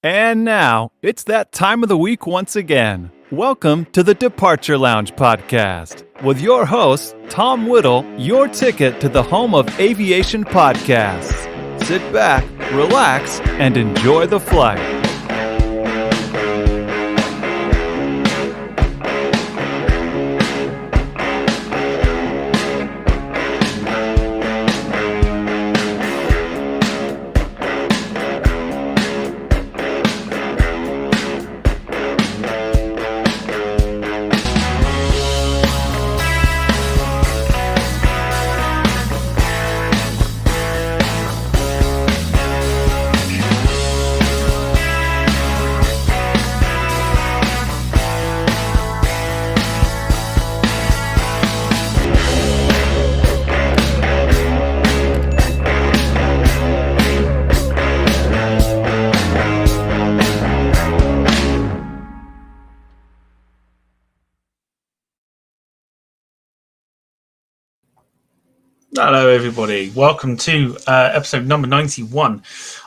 And now, it's that time of the week once again. Welcome to the Departure Lounge podcast with your host, Tom Whittle, your ticket to the home of aviation podcasts. Sit back, relax, and enjoy the flight. Hello, everybody. Welcome to episode number 91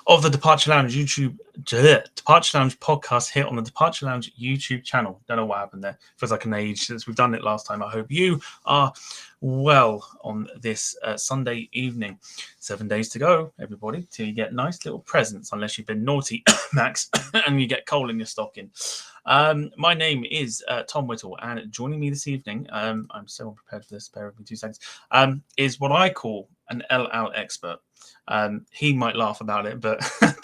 of the Departure Lounge Departure Lounge podcast here on the Departure Lounge YouTube channel. Don't know what happened there. Feels like an age since we've done it last time. I hope you are well on this Sunday evening. 7 days to go, everybody, till you get nice little presents, unless you've been naughty, Max, and you get coal in your stocking. My name is Tom Whittle, and joining me this evening, I'm so unprepared for this, bear with me 2 seconds, is what I call an LL expert. He might laugh about it, but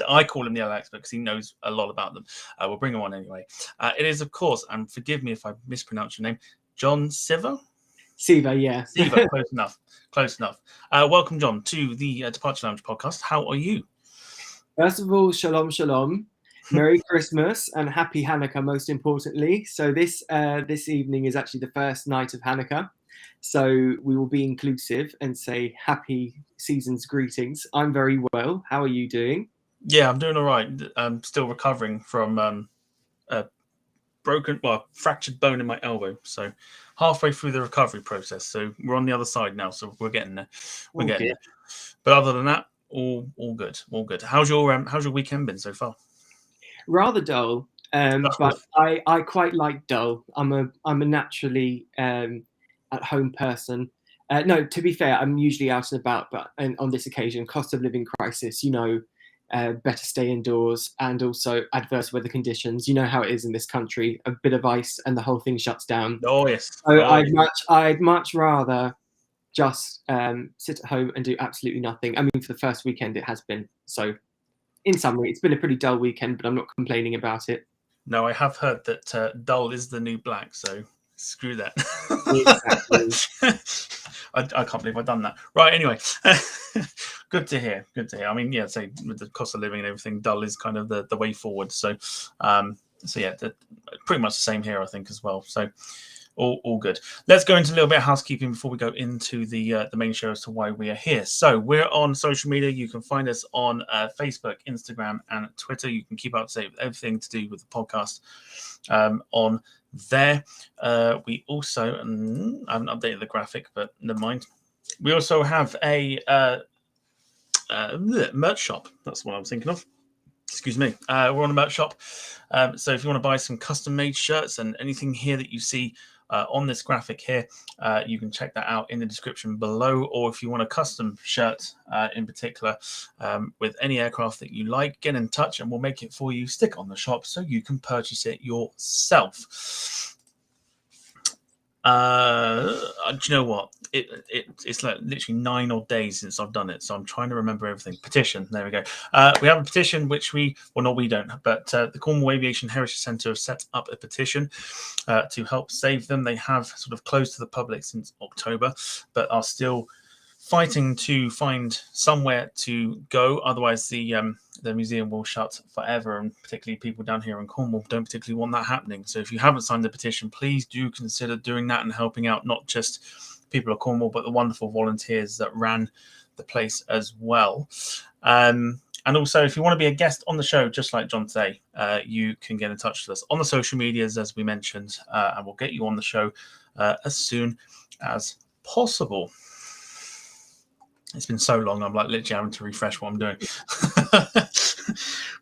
I call him the LL expert because he knows a lot about them. We'll bring him on anyway. It is, of course, and forgive me if I mispronounce your name, Jon Siva? Siva, yeah. Siva, close enough. Welcome, John, to the Departure Lounge podcast. How are you? First of all, shalom. Merry Christmas and Happy Hanukkah, most importantly. So this evening is actually the first night of Hanukkah. So we will be inclusive and say happy season's greetings. I'm very well. How are you doing? Yeah, I'm doing all right. I'm still recovering from a fractured bone in my elbow. So halfway through the recovery process. So we're on the other side now. So we're getting there. We're getting there. But other than that, all good. All good. How's your weekend been so far? Rather dull, but I quite like dull. I'm a naturally at home person. No, to be fair, I'm usually out and about, but on this occasion, cost of living crisis, better stay indoors, and also adverse weather conditions. You know how it is in this country, a bit of ice and the whole thing shuts down. Oh yes. So I'd much rather just sit at home and do absolutely nothing. I mean, for the first weekend it has been. So in summary, it's been a pretty dull weekend, but I'm not complaining about it. No, I have heard that dull is the new black, so screw that. Exactly. I can't believe I've done that. Right, anyway. Good to hear. I mean, yeah, say with the cost of living and everything, dull is kind of the way forward. So yeah, pretty much the same here, I think, as well. So all good. Let's go into a little bit of housekeeping before we go into the main show as to why we are here. So we're on social media. You can find us on Facebook, Instagram, and Twitter. You can keep up to date with everything to do with the podcast on there. We also, I haven't updated the graphic, but never mind. We also have a merch shop. That's what I was thinking of. Excuse me. We're on a merch shop. So if you want to buy some custom-made shirts and anything here that you see on this graphic here, you can check that out in the description below. Or if you want a custom shirt in particular with any aircraft that you like, get in touch and we'll make it for you, stick on the shop so you can purchase it yourself. Do you know what? It's like literally 9 odd days since I've done it, so I'm trying to remember everything. Petition, there we go. We have a petition which the Cornwall Aviation Heritage Centre have set up a petition to help save them. They have sort of closed to the public since October, but are still fighting to find somewhere to go. Otherwise, the museum will shut forever, and particularly people down here in Cornwall don't particularly want that happening. So if you haven't signed the petition, please do consider doing that and helping out not just people of Cornwall, but the wonderful volunteers that ran the place as well. And also, if you want to be a guest on the show, just like John today, you can get in touch with us on the social medias, as we mentioned, and we'll get you on the show as soon as possible. It's been so long, I'm like literally having to refresh what I'm doing.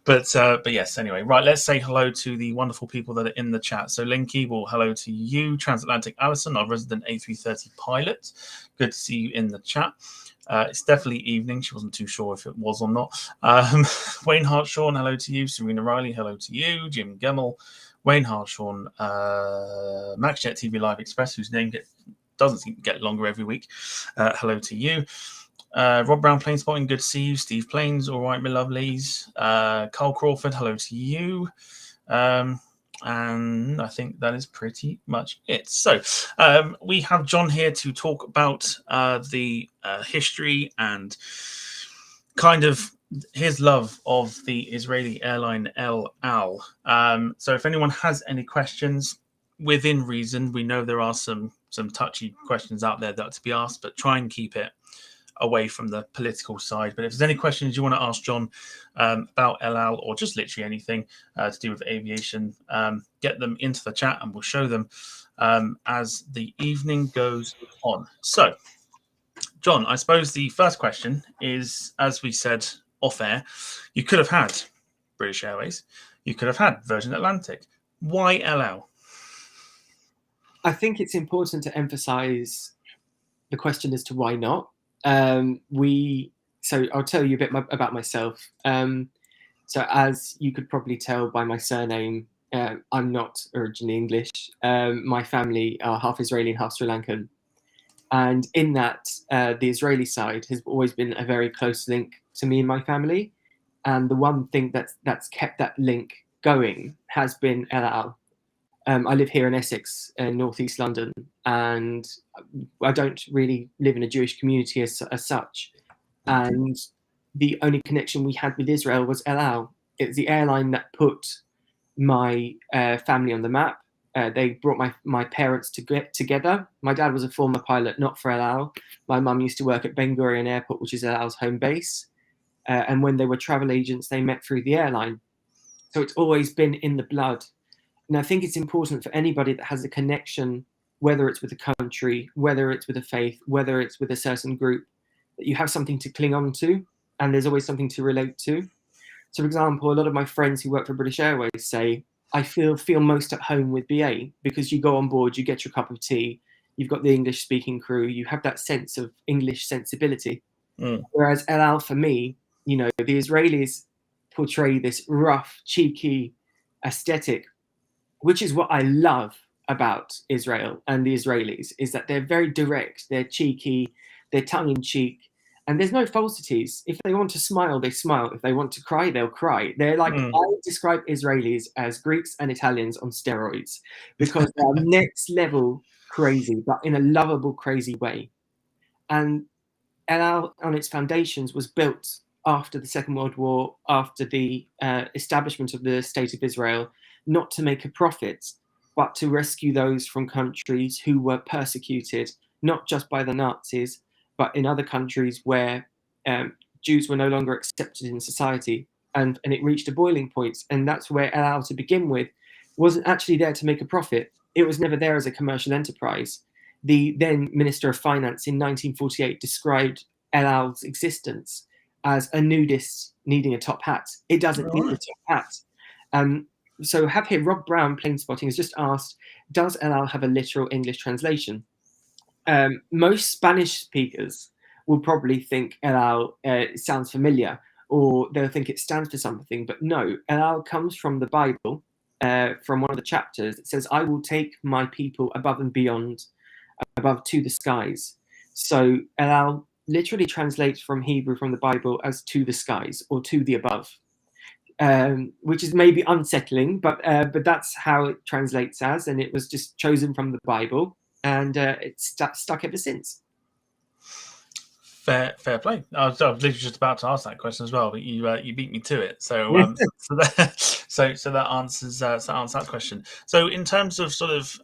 But yes, anyway, right, let's say hello to the wonderful people that are in the chat. So Lynn Keeble, hello to you. Transatlantic Alison, our resident A330 pilot, good to see you in the chat. It's definitely evening. She wasn't too sure if it was or not. Wayne Hartshawn, hello to you. Serena Riley, hello to you. Jim Gemmell, Wayne Hartshawn, MaxJet TV Live Express, whose name doesn't seem to get longer every week. Hello to you. Rob Brown, Plane Spotting, good to see you. Steve Plains, all right, my lovelies. Carl Crawford, hello to you. And I think that is pretty much it. So we have John here to talk about the history and kind of his love of the Israeli airline El Al. So if anyone has any questions, within reason, we know there are some touchy questions out there that are to be asked, but try and keep it away from the political side. But if there's any questions you want to ask John about El Al or just literally anything to do with aviation, get them into the chat and we'll show them as the evening goes on. So, John, I suppose the first question is, as we said off air, you could have had British Airways, you could have had Virgin Atlantic. Why El Al? I think it's important to emphasize the question as to why not. So I'll tell you a bit about myself. So as you could probably tell by my surname, I'm not originally English. My family are half Israeli and half Sri Lankan. And in that, the Israeli side has always been a very close link to me and my family. And the one thing that's kept that link going has been El Al. I live here in Essex, in northeast London, and I don't really live in a Jewish community as such. And the only connection we had with Israel was El Al. It's the airline that put my family on the map. They brought my parents to get together. My dad was a former pilot, not for El Al. My mum used to work at Ben Gurion Airport, which is El Al's home base. And when they were travel agents, they met through the airline. So it's always been in the blood. And I think it's important for anybody that has a connection, whether it's with a country, whether it's with a faith, whether it's with a certain group, that you have something to cling on to, and there's always something to relate to. So, for example, a lot of my friends who work for British Airways say, I feel most at home with BA because you go on board, you get your cup of tea, you've got the English-speaking crew, you have that sense of English sensibility. Whereas El Al, for me, the Israelis portray this rough, cheeky aesthetic, which is what I love about Israel and the Israelis, is that they're very direct, they're cheeky, they're tongue-in-cheek, and there's no falsities. If they want to smile, they smile. If they want to cry, they'll cry. They're like, I describe Israelis as Greeks and Italians on steroids because they're next level crazy, but in a lovable, crazy way. And El Al, on its foundations, was built after the Second World War, after the establishment of the State of Israel, not to make a profit, but to rescue those from countries who were persecuted, not just by the Nazis, but in other countries where Jews were no longer accepted in society. And it reached a boiling point. And that's where El Al, to begin with, wasn't actually there to make a profit. It was never there as a commercial enterprise. The then Minister of Finance in 1948 described El Al's existence as a nudist needing a top hat. It doesn't need a top hat. So have here Rob Brown, Plane Spotting, has just asked, does El Al have a literal English translation? Most Spanish speakers will probably think El Al sounds familiar, or they'll think it stands for something, but no, El Al comes from the Bible, from one of the chapters. It says, I will take my people above and beyond, above to the skies. So El Al literally translates from Hebrew, from the Bible, as to the skies, or to the above. Which is maybe unsettling, but that's how it translates as, and it was just chosen from the Bible, and it's stuck ever since. Fair play. I was literally just about to ask that question as well, but you beat me to it. So so that answers that question. So in terms of sort of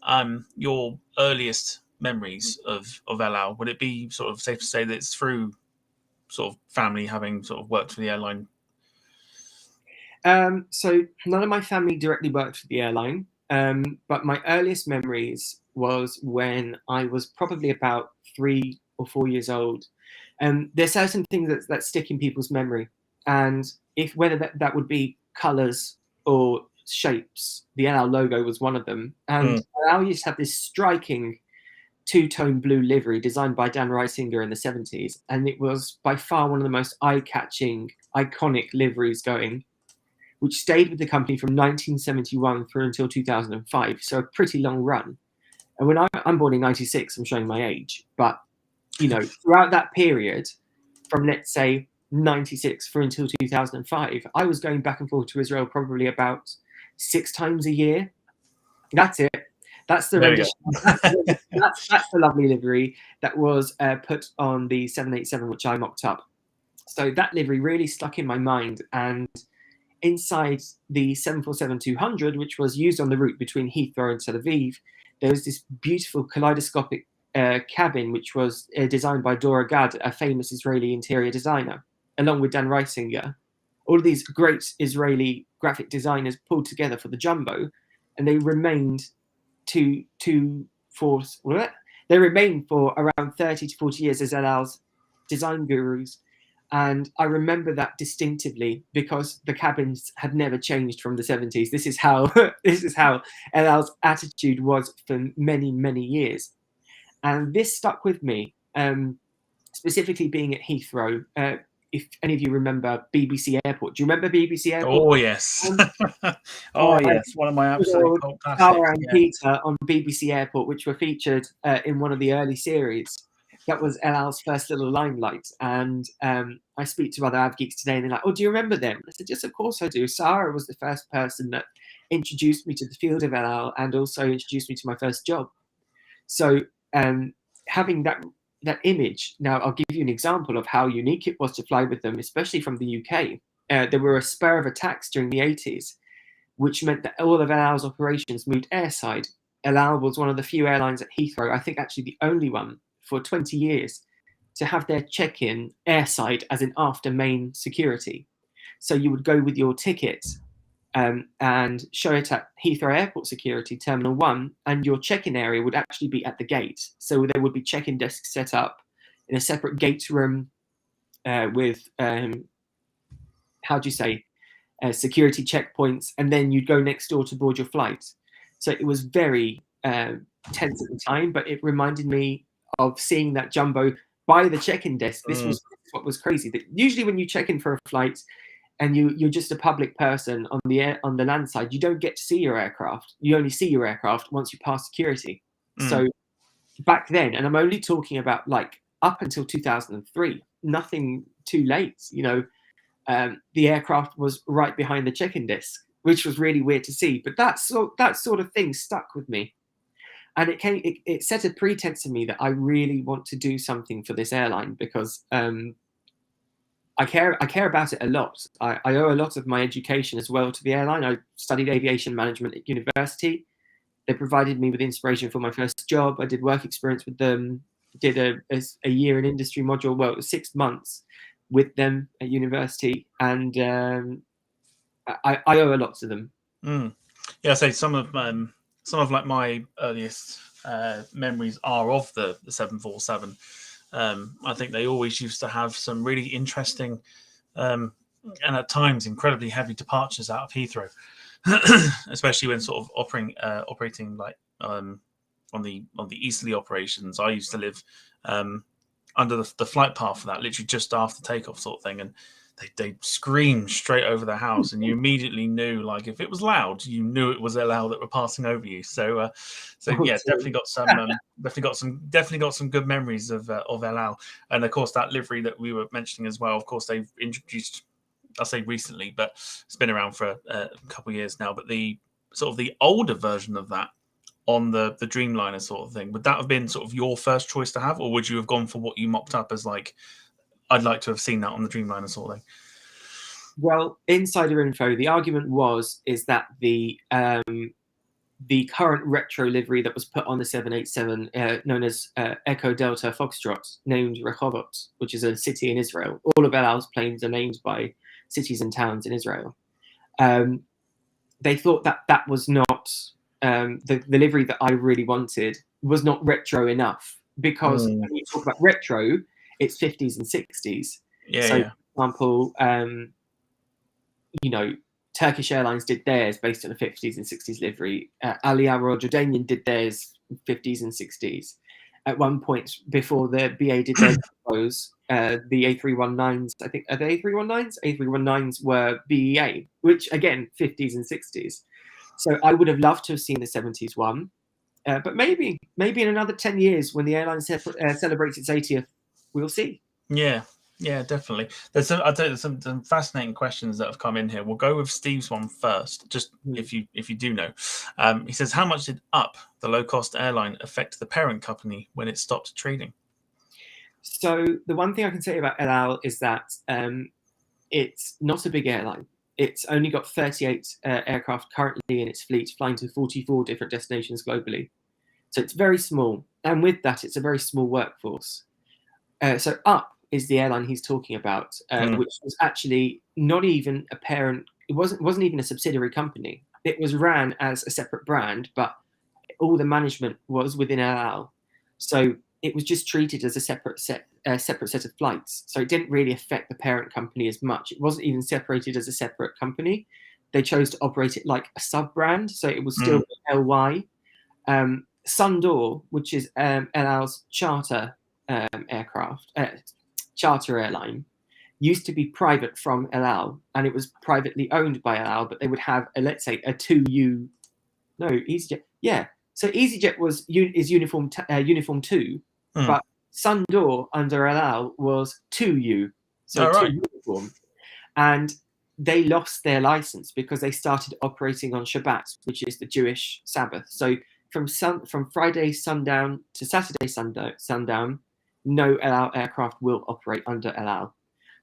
your earliest memories of El Al, would it be sort of safe to say that it's through sort of family having sort of worked for the airline? So none of my family directly worked for the airline, but my earliest memories was when I was probably about 3 or 4 years old. There's certain things that stick in people's memory, and whether that would be colours or shapes. The El Al logo was one of them. And El Al used to have this striking two-tone blue livery designed by Dan Reisinger in the 70s. And it was by far one of the most eye-catching, iconic liveries going, which stayed with the company from 1971 through until 2005. So a pretty long run. And when I'm born in 96, I'm showing my age. But, you know, throughout that period, from let's say 96 through until 2005, I was going back and forth to Israel probably about 6 times a year. That's it. That's the rendition. That's the lovely livery that was put on the 787, which I mocked up. So that livery really stuck in my mind. And inside the 747-200, which was used on the route between Heathrow and Tel Aviv, there was this beautiful kaleidoscopic cabin, which was designed by Dora Gad, a famous Israeli interior designer, along with Dan Reisinger. All of these great Israeli graphic designers pulled together for the Jumbo, and they remained for around 30 to 40 years as El Al's design gurus. And I remember that distinctively because the cabins had never changed from the 70s. This is how El Al's attitude was for many, many years. And this stuck with me, specifically being at Heathrow. If any of you remember BBC Airport, do you remember BBC Airport? Oh yes, yes, one of my absolute cult classics. Sarah and Peter on BBC Airport, which were featured in one of the early series. That was El Al's first little limelight. And I speak to other av geeks today, and they're like, "Oh, do you remember them?" I said, "Yes, of course I do." Sarah was the first person that introduced me to the field of El Al and also introduced me to my first job. So having that image, now I'll give you an example of how unique it was to fly with them, especially from the UK. There were a spur of attacks during the 80s, which meant that all of El Al's operations moved airside. El Al was one of the few airlines at Heathrow, I think actually the only one for 20 years, to have their check-in airside, as in after main security. So you would go with your ticket and show it at Heathrow Airport Security, Terminal 1, and your check-in area would actually be at the gate. So there would be check-in desks set up in a separate gate room with, security checkpoints, and then you'd go next door to board your flight. So it was very tense at the time, but it reminded me of seeing that Jumbo by the check-in desk. This was what was crazy. That usually when you check in for a flight and you're just a public person on the land side, you don't get to see your aircraft. You only see your aircraft once you pass security. So back then, and I'm only talking about like up until 2003, nothing too late, you know, the aircraft was right behind the check-in desk, which was really weird to see. But that sort of thing stuck with me. And it set a pretense to me that I really want to do something for this airline because I care about it a lot. I owe a lot of my education as well to the airline. I studied aviation management at university. They provided me with inspiration for my first job. I did work experience with them, did a year in industry module, well, it was 6 months with them at university. And I owe a lot to them. Yeah, so some of like my earliest memories are of the 747. I think they always used to have some really interesting and at times incredibly heavy departures out of Heathrow, especially when sort of operating like on the easterly operations. I used to live under the flight path for that, literally just after takeoff sort of thing, and they screamed straight over the house, and you immediately knew, like, if it was loud, you knew it was El Al that were passing over you. So yeah, definitely got some good memories of El Al, and of course that livery that we were mentioning as well. Of course, they've introduced, I'll say recently, but it's been around for a couple of years now. But the sort of the older version of that on the Dreamliner sort of thing, would that have been sort of your first choice to have, or would you have gone for what you mocked up as like, I'd like to have seen that on the Dreamliner sort of thing? Well, insider info, the argument is that the current retro livery that was put on the 787, known as Echo Delta Foxtrot, named Rehovot, which is a city in Israel. All of El Al's planes are named by cities and towns in Israel. They thought that was not the livery that I really wanted was not retro enough, because when you talk about retro, it's 50s and 60s. Yeah. So, for example, you know, Turkish Airlines did theirs based on a 50s and 60s livery. Aliyah Royal Jordanian did theirs 50s and 60s. At one point before the BA did their combos, the A319s, I think, are they A319s? A319s were BEA, which again, 50s and 60s. So I would have loved to have seen the 70s one. But maybe in another 10 years when the airline celebrates its 80th, we'll see. Yeah, definitely. There's some fascinating questions that have come in here. We'll go with Steve's one first, just if you do know. He says, how much did UP, the low-cost airline, affect the parent company when it stopped trading? So the one thing I can say about El Al is that it's not a big airline. It's only got 38 aircraft currently in its fleet, flying to 44 different destinations globally. So it's very small. And with that, it's a very small workforce. So UP is the airline he's talking about, which was actually not even a parent. It wasn't even a subsidiary company. It was ran as a separate brand, but all the management was within El Al. So it was just treated as a separate set of flights. So it didn't really affect the parent company as much. It wasn't even separated as a separate company. They chose to operate it like a sub-brand, so it was still LY. Sundor, which is El Al's charter aircraft, charter airline, used to be private from El Al, and it was privately owned by El Al, but they would have let's say a 2U, no, EasyJet, yeah. So EasyJet is uniform 2, but Sundor under El Al was 2U, so 2 uniform, and they lost their license because they started operating on Shabbat, which is the Jewish Sabbath. So from Friday sundown to Saturday sundown, no El Al aircraft will operate under El Al.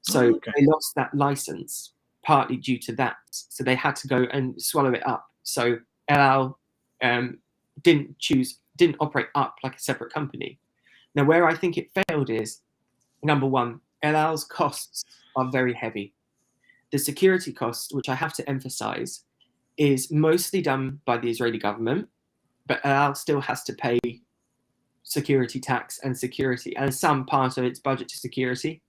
So they lost that license partly due to that. So they had to go and swallow it up. So El Al didn't operate UP like a separate company. Now, where I think it failed is, number one, El Al's costs are very heavy. The security cost, which I have to emphasize, is mostly done by the Israeli government, but El Al still has to pay security tax and security and some part of its budget to security.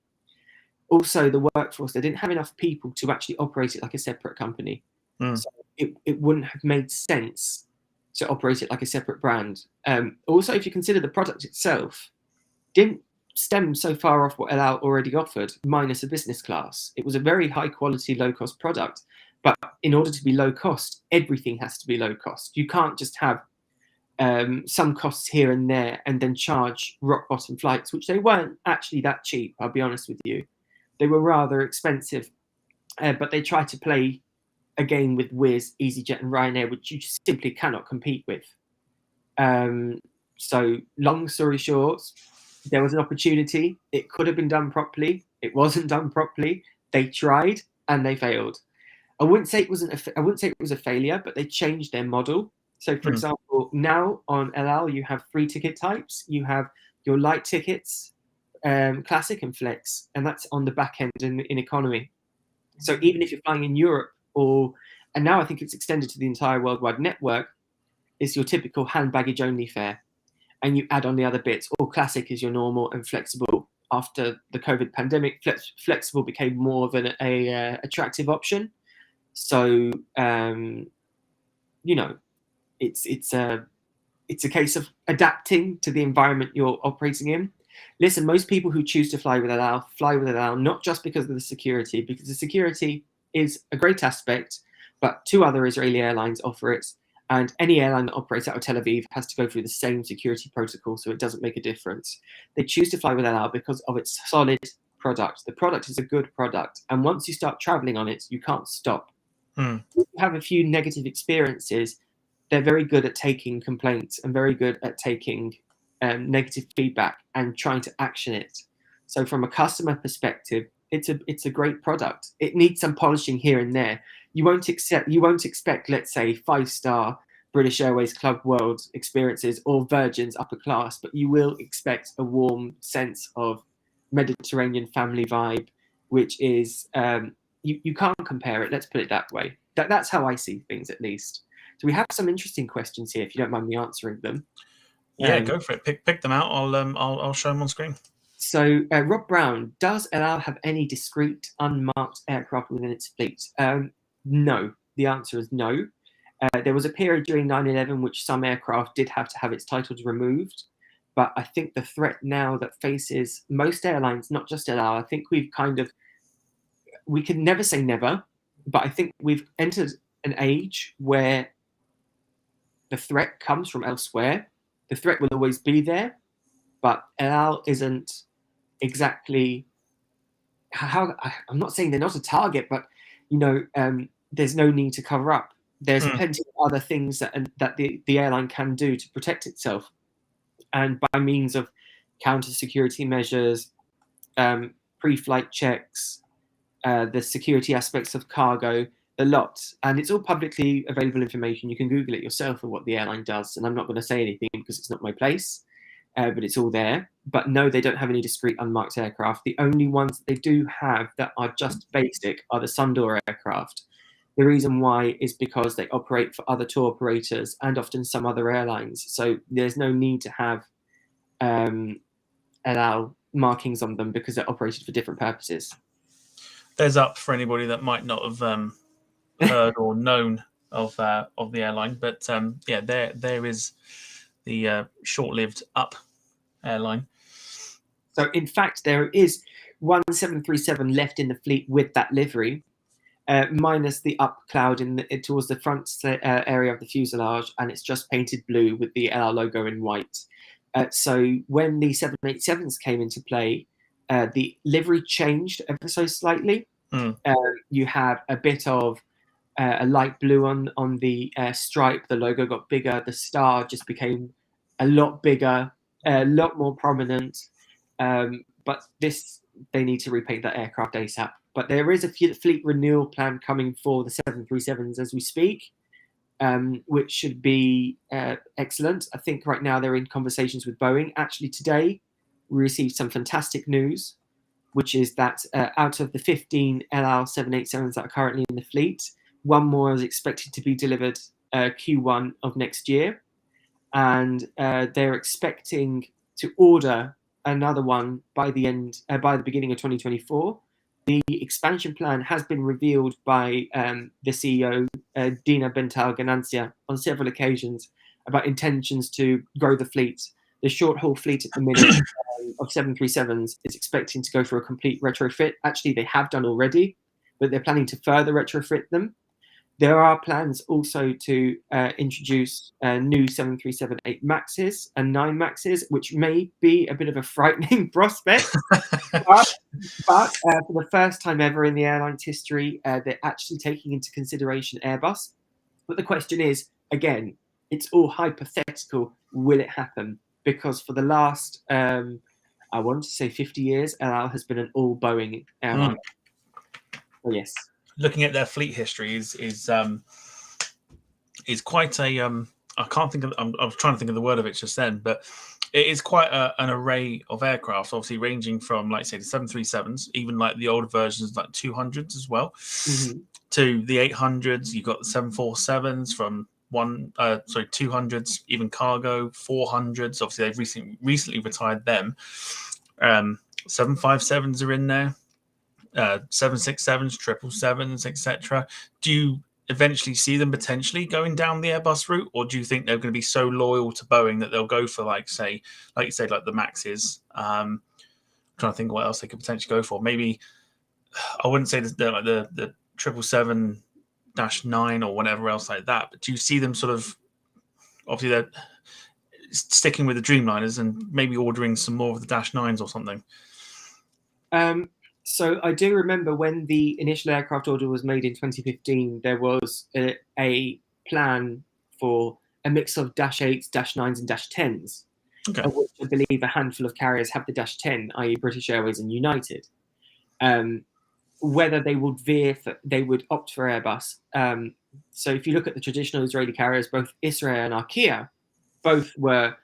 Also, the workforce, they didn't have enough people to actually operate it like a separate company. So it wouldn't have made sense to operate it like a separate brand. Also, if you consider the product itself, didn't stem so far off what El Al already offered, minus a business class. It was a very high quality, low cost product. But in order to be low cost, everything has to be low cost. You can't just have some costs here and there and then charge rock bottom flights, which they weren't actually that cheap, I'll be honest with you. They were rather expensive, but they tried to play a game with Wizz, EasyJet and Ryanair, which you just simply cannot compete with. So long story short, there was an opportunity. It could have been done properly. It wasn't done properly. They tried and they failed. I wouldn't say it was a failure, but they changed their model. So, for example, now on El Al, you have 3 ticket types. You have your light tickets, classic and flex, and that's on the back end in economy. So even if you're flying in Europe, and now I think it's extended to the entire worldwide network, it's your typical hand baggage only fare, and you add on the other bits. Or classic is your normal, and flexible. After the COVID pandemic, flexible became more of an attractive option. So it's a case of adapting to the environment you're operating in. Listen, most people who choose to fly with El Al fly with El Al not just because of the security, because the security is a great aspect, but 2 other Israeli airlines offer it, and any airline that operates out of Tel Aviv has to go through the same security protocol, so it doesn't make a difference. They choose to fly with El Al because of its solid product. The product is a good product, and once you start traveling on it, you can't stop. If you have a few negative experiences, they're very good at taking complaints and very good at taking negative feedback and trying to action it. So from a customer perspective, it's a great product. It needs some polishing here and there. You won't expect, let's say, 5-star British Airways Club World experiences or Virgin's upper class, but you will expect a warm sense of Mediterranean family vibe, which is you can't compare it. Let's put it that way. That's how I see things, at least. So we have some interesting questions here, if you don't mind me answering them. Yeah, go for it. Pick them out. I'll show them on screen. So Rob Brown, does El Al have any discrete unmarked aircraft within its fleet? No. The answer is no. There was a period during 9/11 which some aircraft did have to have its titles removed. But I think the threat now that faces most airlines, not just El Al, I think we can never say never, but I think we've entered an age where the threat comes from elsewhere. The threat will always be there, but El Al isn't exactly I'm not saying they're not a target, but there's no need to cover up. There's plenty of other things that the airline can do to protect itself, and by means of counter security measures, pre-flight checks, the security aspects of cargo, the lot. And it's all publicly available information. You can Google it yourself of what the airline does. And I'm not going to say anything because it's not my place, but it's all there. But no, they don't have any discrete unmarked aircraft. The only ones they do have that are just basic are the Sundoor aircraft. The reason why is because they operate for other tour operators and often some other airlines. So there's no need to have allow markings on them because they're operated for different purposes. There's up for anybody that might not have heard or known of the airline, but yeah, there is the short-lived Up airline. So in fact, there is one 737 left in the fleet with that livery, minus the Up cloud towards the front area of the fuselage, and it's just painted blue with the LR logo in white. So when the 787s came into play, the livery changed ever so slightly. You have a bit of a light blue on the stripe. The logo got bigger. The star just became a lot bigger, a lot more prominent. But they need to repaint that aircraft ASAP. But there is a fleet renewal plan coming for the 737s as we speak, which should be excellent. I think right now they're in conversations with Boeing. Actually, today we received some fantastic news, which is that out of the 15 LR 787s that are currently in the fleet, one more is expected to be delivered Q1 of next year. And they're expecting to order another one by the beginning of 2024. The expansion plan has been revealed by the CEO, Dina Bental Ganancia, on several occasions about intentions to grow the fleet. The short-haul fleet at the minute of 737s is expecting to go for a complete retrofit. Actually, they have done already, but they're planning to further retrofit them. There are plans also to introduce new 737-8 Maxes and 9 Maxes, which may be a bit of a frightening prospect. but for the first time ever in the airline's history, they're actually taking into consideration Airbus. But the question is, again, it's all hypothetical. Will it happen? Because for the last, I want to say 50 years, El Al has been an all Boeing airline. So yes. Looking at their fleet history is quite a I can't think of I was trying to think of the word of it just then, but it is quite an array of aircraft, obviously ranging from, like say, the 737s, even like the older versions like 200s as well, to the 800s. You've got the 747s from 200s, even cargo 400s. Obviously they've recently retired them. 757s are in there. 767s, 777s, etc. Do you eventually see them potentially going down the Airbus route, or do you think they're going to be so loyal to Boeing that they'll go for like you said, like the Maxes? I'm trying to think what else they could potentially go for. Maybe I wouldn't say the 777-9 or whatever else like that. But do you see them sort of obviously they're sticking with the Dreamliners and maybe ordering some more of the -9s or something? So I do remember when the initial aircraft order was made in 2015, there was a plan for a mix of -8s, -9s, and -10s, of which I believe a handful of carriers have the -10, i.e. British Airways and United. Whether they would opt for Airbus. So if you look at the traditional Israeli carriers, both Israel and Arkia, both were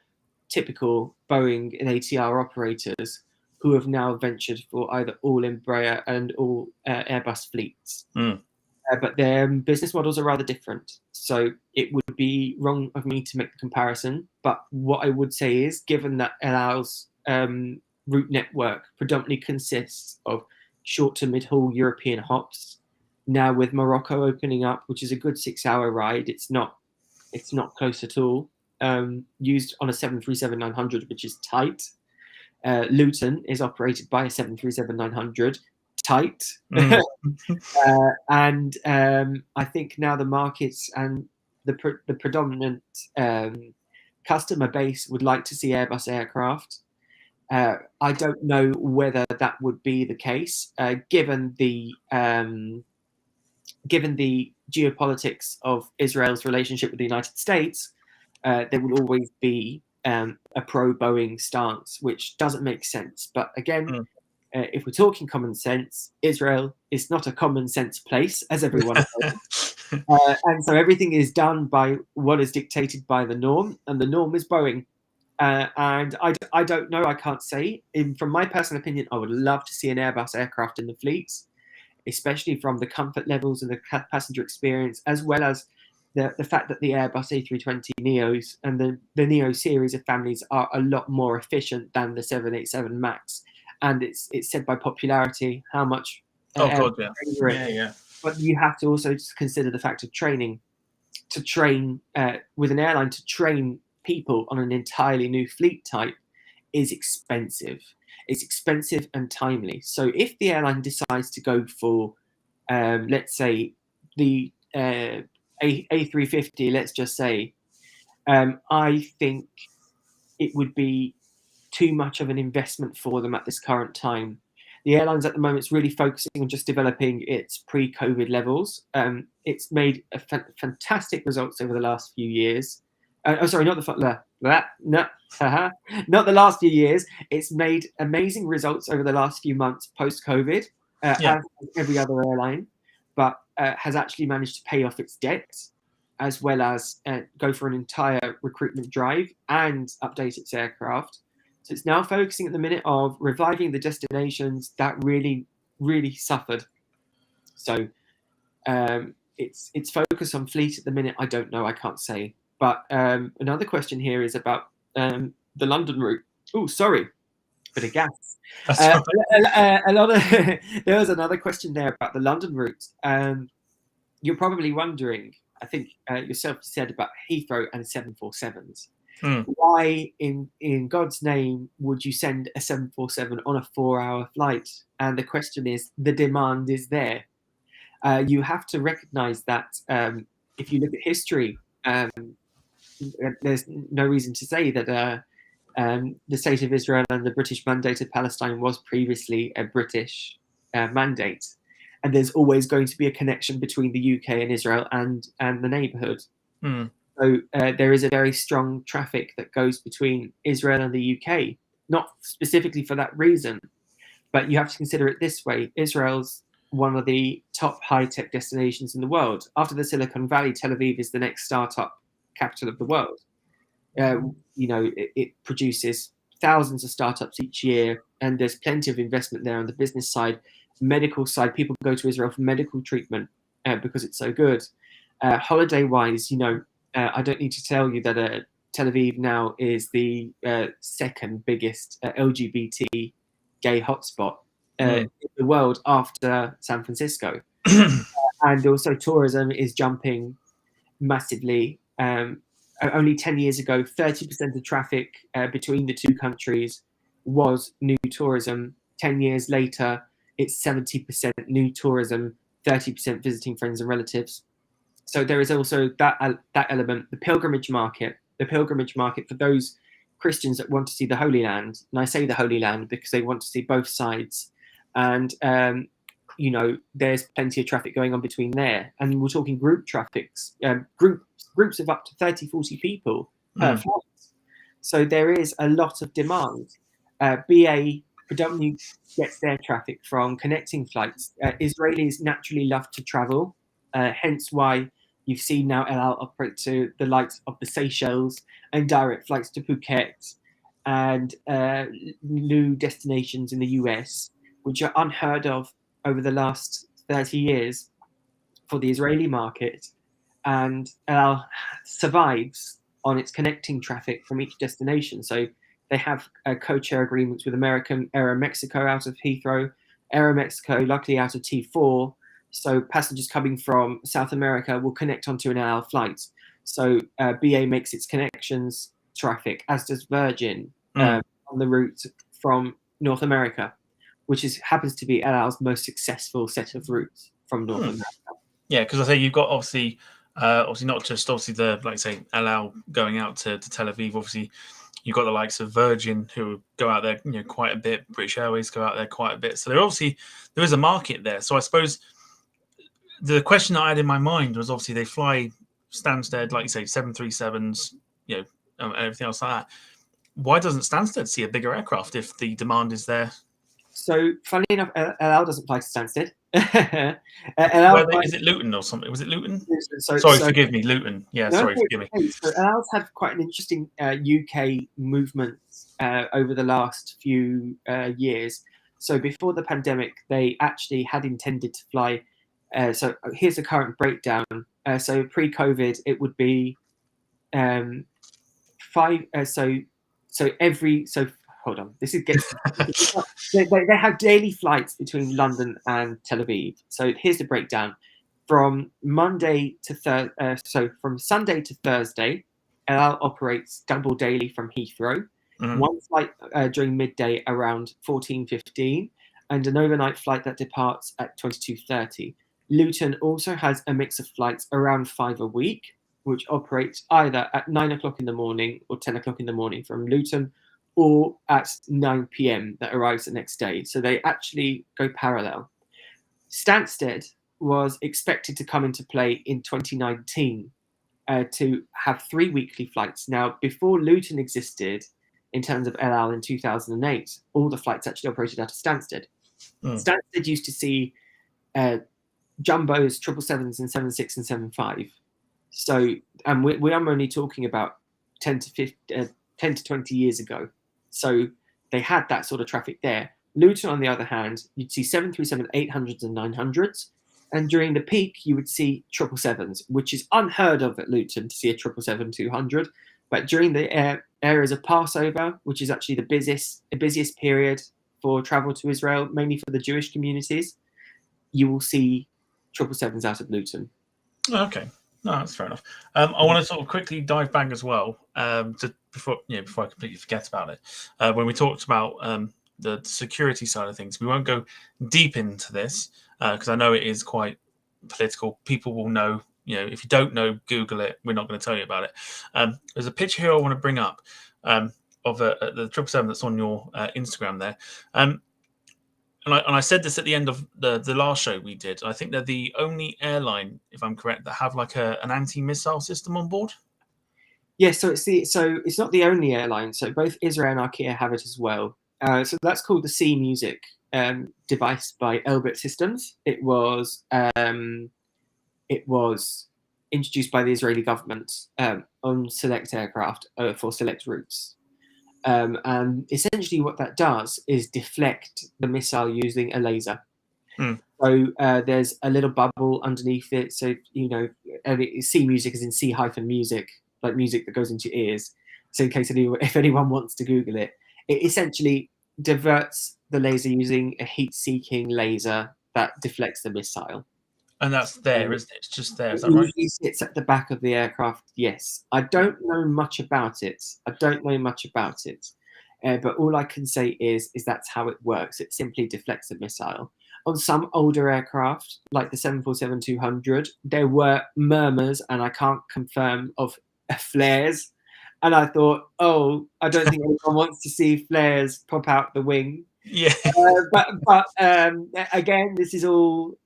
typical Boeing and ATR operators who have now ventured for either all Embraer and all Airbus fleets. But their business models are rather different. So it would be wrong of me to make the comparison. But what I would say is, given that El Al's route network predominantly consists of short to mid-haul European hops, now with Morocco opening up, which is a good 6-hour ride. It's not close at all. Used on a 737-900, which is tight. Luton is operated by a 737-900, tight. And I think now the markets and the predominant customer base would like to see Airbus aircraft. I don't know whether that would be the case, given the geopolitics of Israel's relationship with the United States. There will always be a pro-Boeing stance, which doesn't make sense. But again, if we're talking common sense, Israel is not a common sense place, as everyone knows. And so everything is done by what is dictated by the norm, and the norm is Boeing. And I don't know, I can't say. From my personal opinion, I would love to see an Airbus aircraft in the fleets, especially from the comfort levels and the passenger experience, as well as the fact that the Airbus A320neos and the Neo series of families are a lot more efficient than the 787 MAX. And it's said by popularity how much. God, yeah. But you have to also consider the fact of training. To train with an airline, to train people on an entirely new fleet type is expensive. It's expensive and timely. So if the airline decides to go for, let's say, the A350, let's just say, I think it would be too much of an investment for them at this current time. The airlines at the moment is really focusing on just developing its pre-COVID levels. It's made fantastic results over the last few years. Sorry, not the last few years. It's made amazing results over the last few months post-COVID, as every other airline, but has actually managed to pay off its debts, as well as go for an entire recruitment drive and update its aircraft. So it's now focusing at the minute of reviving the destinations that really, really suffered. So its focus on fleet at the minute, I don't know, I can't say. But another question here is about the London route. Oh, sorry, bit of gas. A lot of there was another question there about the London route. You're probably wondering, I think yourself said about Heathrow and 747s. Why in God's name would you send a 747 on a 4-hour flight? And the question is, the demand is there. You have to recognize that if you look at history, there's no reason to say that the state of Israel and the British Mandate of Palestine was previously a British mandate. And there's always going to be a connection between the UK and Israel and the neighborhood. So there is a very strong traffic that goes between Israel and the UK, not specifically for that reason, but you have to consider it this way. Israel's one of the top high-tech destinations in the world. After the Silicon Valley, Tel Aviv is the next startup capital of the world. It produces thousands of startups each year, and there's plenty of investment there on the business side. Medical side, people go to Israel for medical treatment because it's so good. Holiday-wise, I don't need to tell you that Tel Aviv now is the second biggest LGBT gay hotspot in the world after San Francisco. And also tourism is jumping massively. Only 10 years ago, 30% of traffic between the two countries was new tourism. 10 years later, it's 70% new tourism, 30% visiting friends and relatives. So there is also that element, the pilgrimage market for those Christians that want to see the Holy Land. And I say the Holy Land because they want to see both sides. And, there's plenty of traffic going on between there. And we're talking group traffics, groups of up to 30, 40 people per flight. So there is a lot of demand. BA predominantly gets their traffic from connecting flights. Israelis naturally love to travel, hence why you've seen now El Al operate to the likes of the Seychelles and direct flights to Phuket and new destinations in the US, which are unheard of over the last 30 years for the Israeli market. And El Al survives on its connecting traffic from each destination. So they have co-chair agreements with American Aeromexico out of Heathrow, Aeromexico luckily out of T4, So passengers coming from South America will connect onto an El Al flight. So BA makes its connections traffic, as does Virgin on the route from North America, which happens to be El Al's most successful set of routes from North America. Yeah, because I say you've got obviously not just the, like say, El Al going out to Tel Aviv. Obviously, you've got the likes of Virgin who go out there, quite a bit. British Airways go out there quite a bit. So there is a market there. So I suppose the question that I had in my mind was obviously they fly Stansted, like you say, 737s, and everything else like that. Why doesn't Stansted see a bigger aircraft if the demand is there? So, funnily enough, El Al doesn't fly to Stansted. Is it Luton or something? Was it Luton? Forgive me, Luton. Yeah, forgive me. So El Al's had quite an interesting UK movement over the last few years. So before the pandemic, they actually had intended to fly. So here's the current breakdown. So pre-COVID, it would be five. Hold on. This is they have daily flights between London and Tel Aviv. So here's the breakdown: from Monday to from Sunday to Thursday, El Al operates double daily from Heathrow. One flight during midday around 14:15, and an overnight flight that departs at 22:30. Luton also has a mix of flights around 5 a week, which operates either at 9 o'clock in the morning or 10 o'clock in the morning from Luton, or at 9 p.m. that arrives the next day. So they actually go parallel. Stansted was expected to come into play in 2019 to have 3 weekly flights. Now, before Luton existed, in terms of El Al in 2008, all the flights actually operated out of Stansted. Stansted used to see jumbos, 777s, and 76 and 75. So, and we are only talking about 10 to 20 years ago. So they had that sort of traffic there. Luton, on the other hand, you'd see 737 800s and 900s. And during the peak, you would see 777s, which is unheard of at Luton to see a 777-200. But during the areas of Passover, which is actually the busiest period for travel to Israel, mainly for the Jewish communities, you will see 777s out of Luton. Okay. No, that's fair enough. I want to sort of quickly dive back as well, before I completely forget about it. When we talked about the security side of things, we won't go deep into this because I know it is quite political. People will know. If you don't know, Google it. We're not going to tell you about it. There's a picture here I want to bring up of the 777 that's on your Instagram there. And I said this at the end of the last show we did. I think they're the only airline, if I'm correct, that have like an anti-missile system on board. Yeah, so it's not the only airline. So both Israel and Arkia have it as well. So that's called the C Music device by Elbit Systems. It was introduced by the Israeli government on select aircraft for select routes. And essentially what that does is deflect the missile using a laser. So there's a little bubble underneath it. So, C Music is in C-music, like music that goes into your ears. So in case if anyone wants to Google it, it essentially diverts the laser using a heat-seeking laser that deflects the missile. And that's there, isn't it? It's just there. Is that right? right? It usually sits at the back of the aircraft, yes. I don't know much about it. But all I can say is that's how it works. It simply deflects the missile. On some older aircraft, like the 747-200, there were murmurs, and I can't confirm, of flares. And I thought, I don't think anyone wants to see flares pop out the wing. Yeah. But again, this is all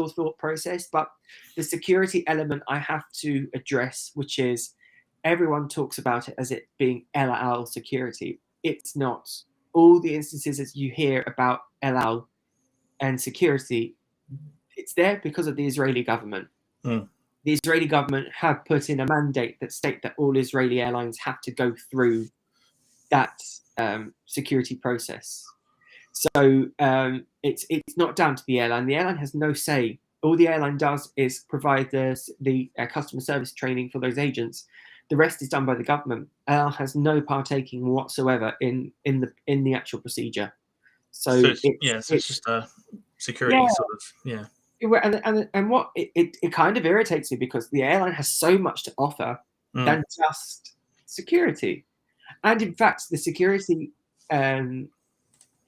thought process. But the security element I have to address, which is everyone talks about it as it being El Al security. It's not. All the instances that you hear about El Al and security, it's there because of the Israeli government. The Israeli government have put in a mandate that state that all Israeli airlines have to go through that security process. So it's not down to the airline. The airline has no say. All the airline does is provide the customer service training for those agents. The rest is done by the government. El Al has no partaking whatsoever in the actual procedure. So it's just a security sort of. And what it kind of irritates me, because the airline has so much to offer than just security. And in fact, the security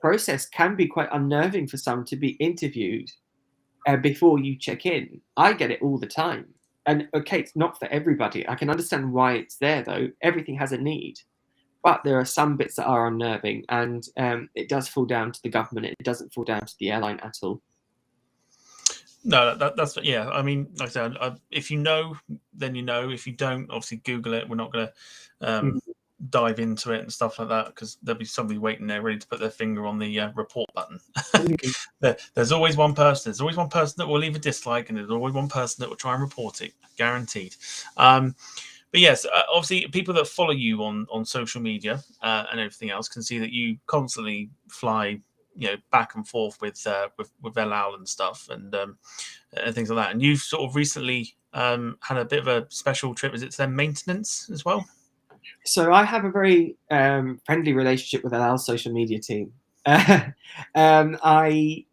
process can be quite unnerving for some to be interviewed before you check in. I get it all the time. And okay, it's not for everybody. I can understand why it's there, though. Everything has a need. But there are some bits that are unnerving, and it does fall down to the government. It doesn't fall down to the airline at all. No, that's yeah. I mean, like I said, if you know, then you know. If you don't, obviously Google it. We're not going to dive into it and stuff like that, because there'll be somebody waiting there ready to put their finger on the report button. There's always one person. There's always one person that will leave a dislike, and there's always one person that will try and report it. Guaranteed. But yes, obviously, people that follow you on social media and everything else can see that you constantly fly, back and forth with El Al and stuff, and things like that. And you've sort of recently had a bit of a special trip. Is it to their maintenance as well? So I have a very friendly relationship with El Al's social media team. I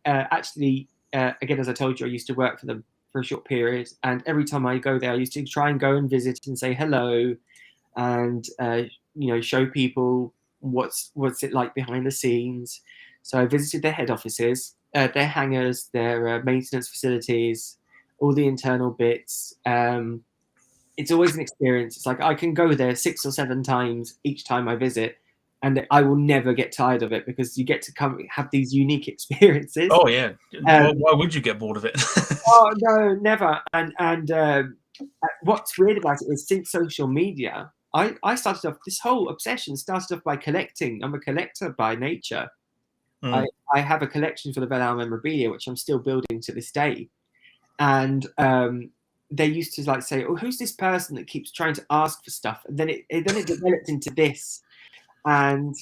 actually, again, as I told you, I used to work for them for a short period, and every time I go there, I used to try and go and visit and say hello, and show people what's it like behind the scenes. So I visited their head offices, their hangars, their maintenance facilities, all the internal bits. It's always an experience. It's like I can go there 6 or 7 times each time I visit, and I will never get tired of it, because you get to come have these unique experiences. Oh yeah, why would you get bored of it? Oh no, never. And what's weird about it is, since social media, I started off, this whole obsession started off by collecting. I'm a collector by nature. I have a collection for the El Al memorabilia, which I'm still building to this day. And they used to say, "Oh, who's this person that keeps trying to ask for stuff?" And then it developed into this. And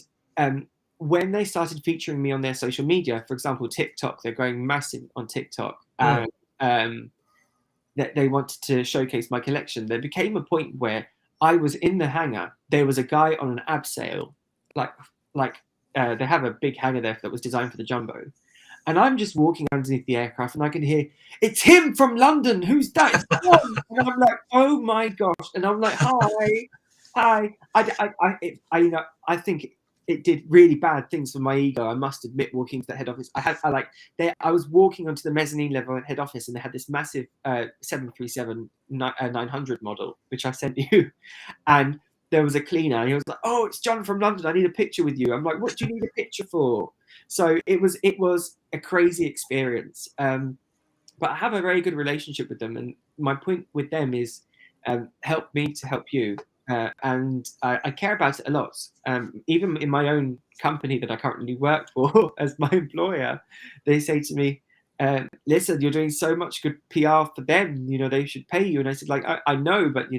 when they started featuring me on their social media, for example, TikTok, they're going massive on TikTok, and that they wanted to showcase my collection. There became a point where I was in the hangar. There was a guy on an abseil, they have a big hangar there that was designed for the jumbo. And I'm just walking underneath the aircraft, and I can hear, "It's him from London. Who's that?" And I'm like, "Oh my gosh!" And I'm like, "Hi." I think it did really bad things for my ego. I must admit, walking to the head office, I was walking onto the mezzanine level at head office, and they had this massive 737-900 model, which I sent you, and there was a cleaner, and he was like, "Oh, it's John from London. I need a picture with you." I'm like, "What do you need a picture for?" So it was a crazy experience. But I have a very good relationship with them, and my point with them is, help me to help you. And I care about it a lot. Even in my own company that I currently work for as my employer, they say to me, "Listen, you're doing so much good PR for them. They should pay you." And I said, I know, but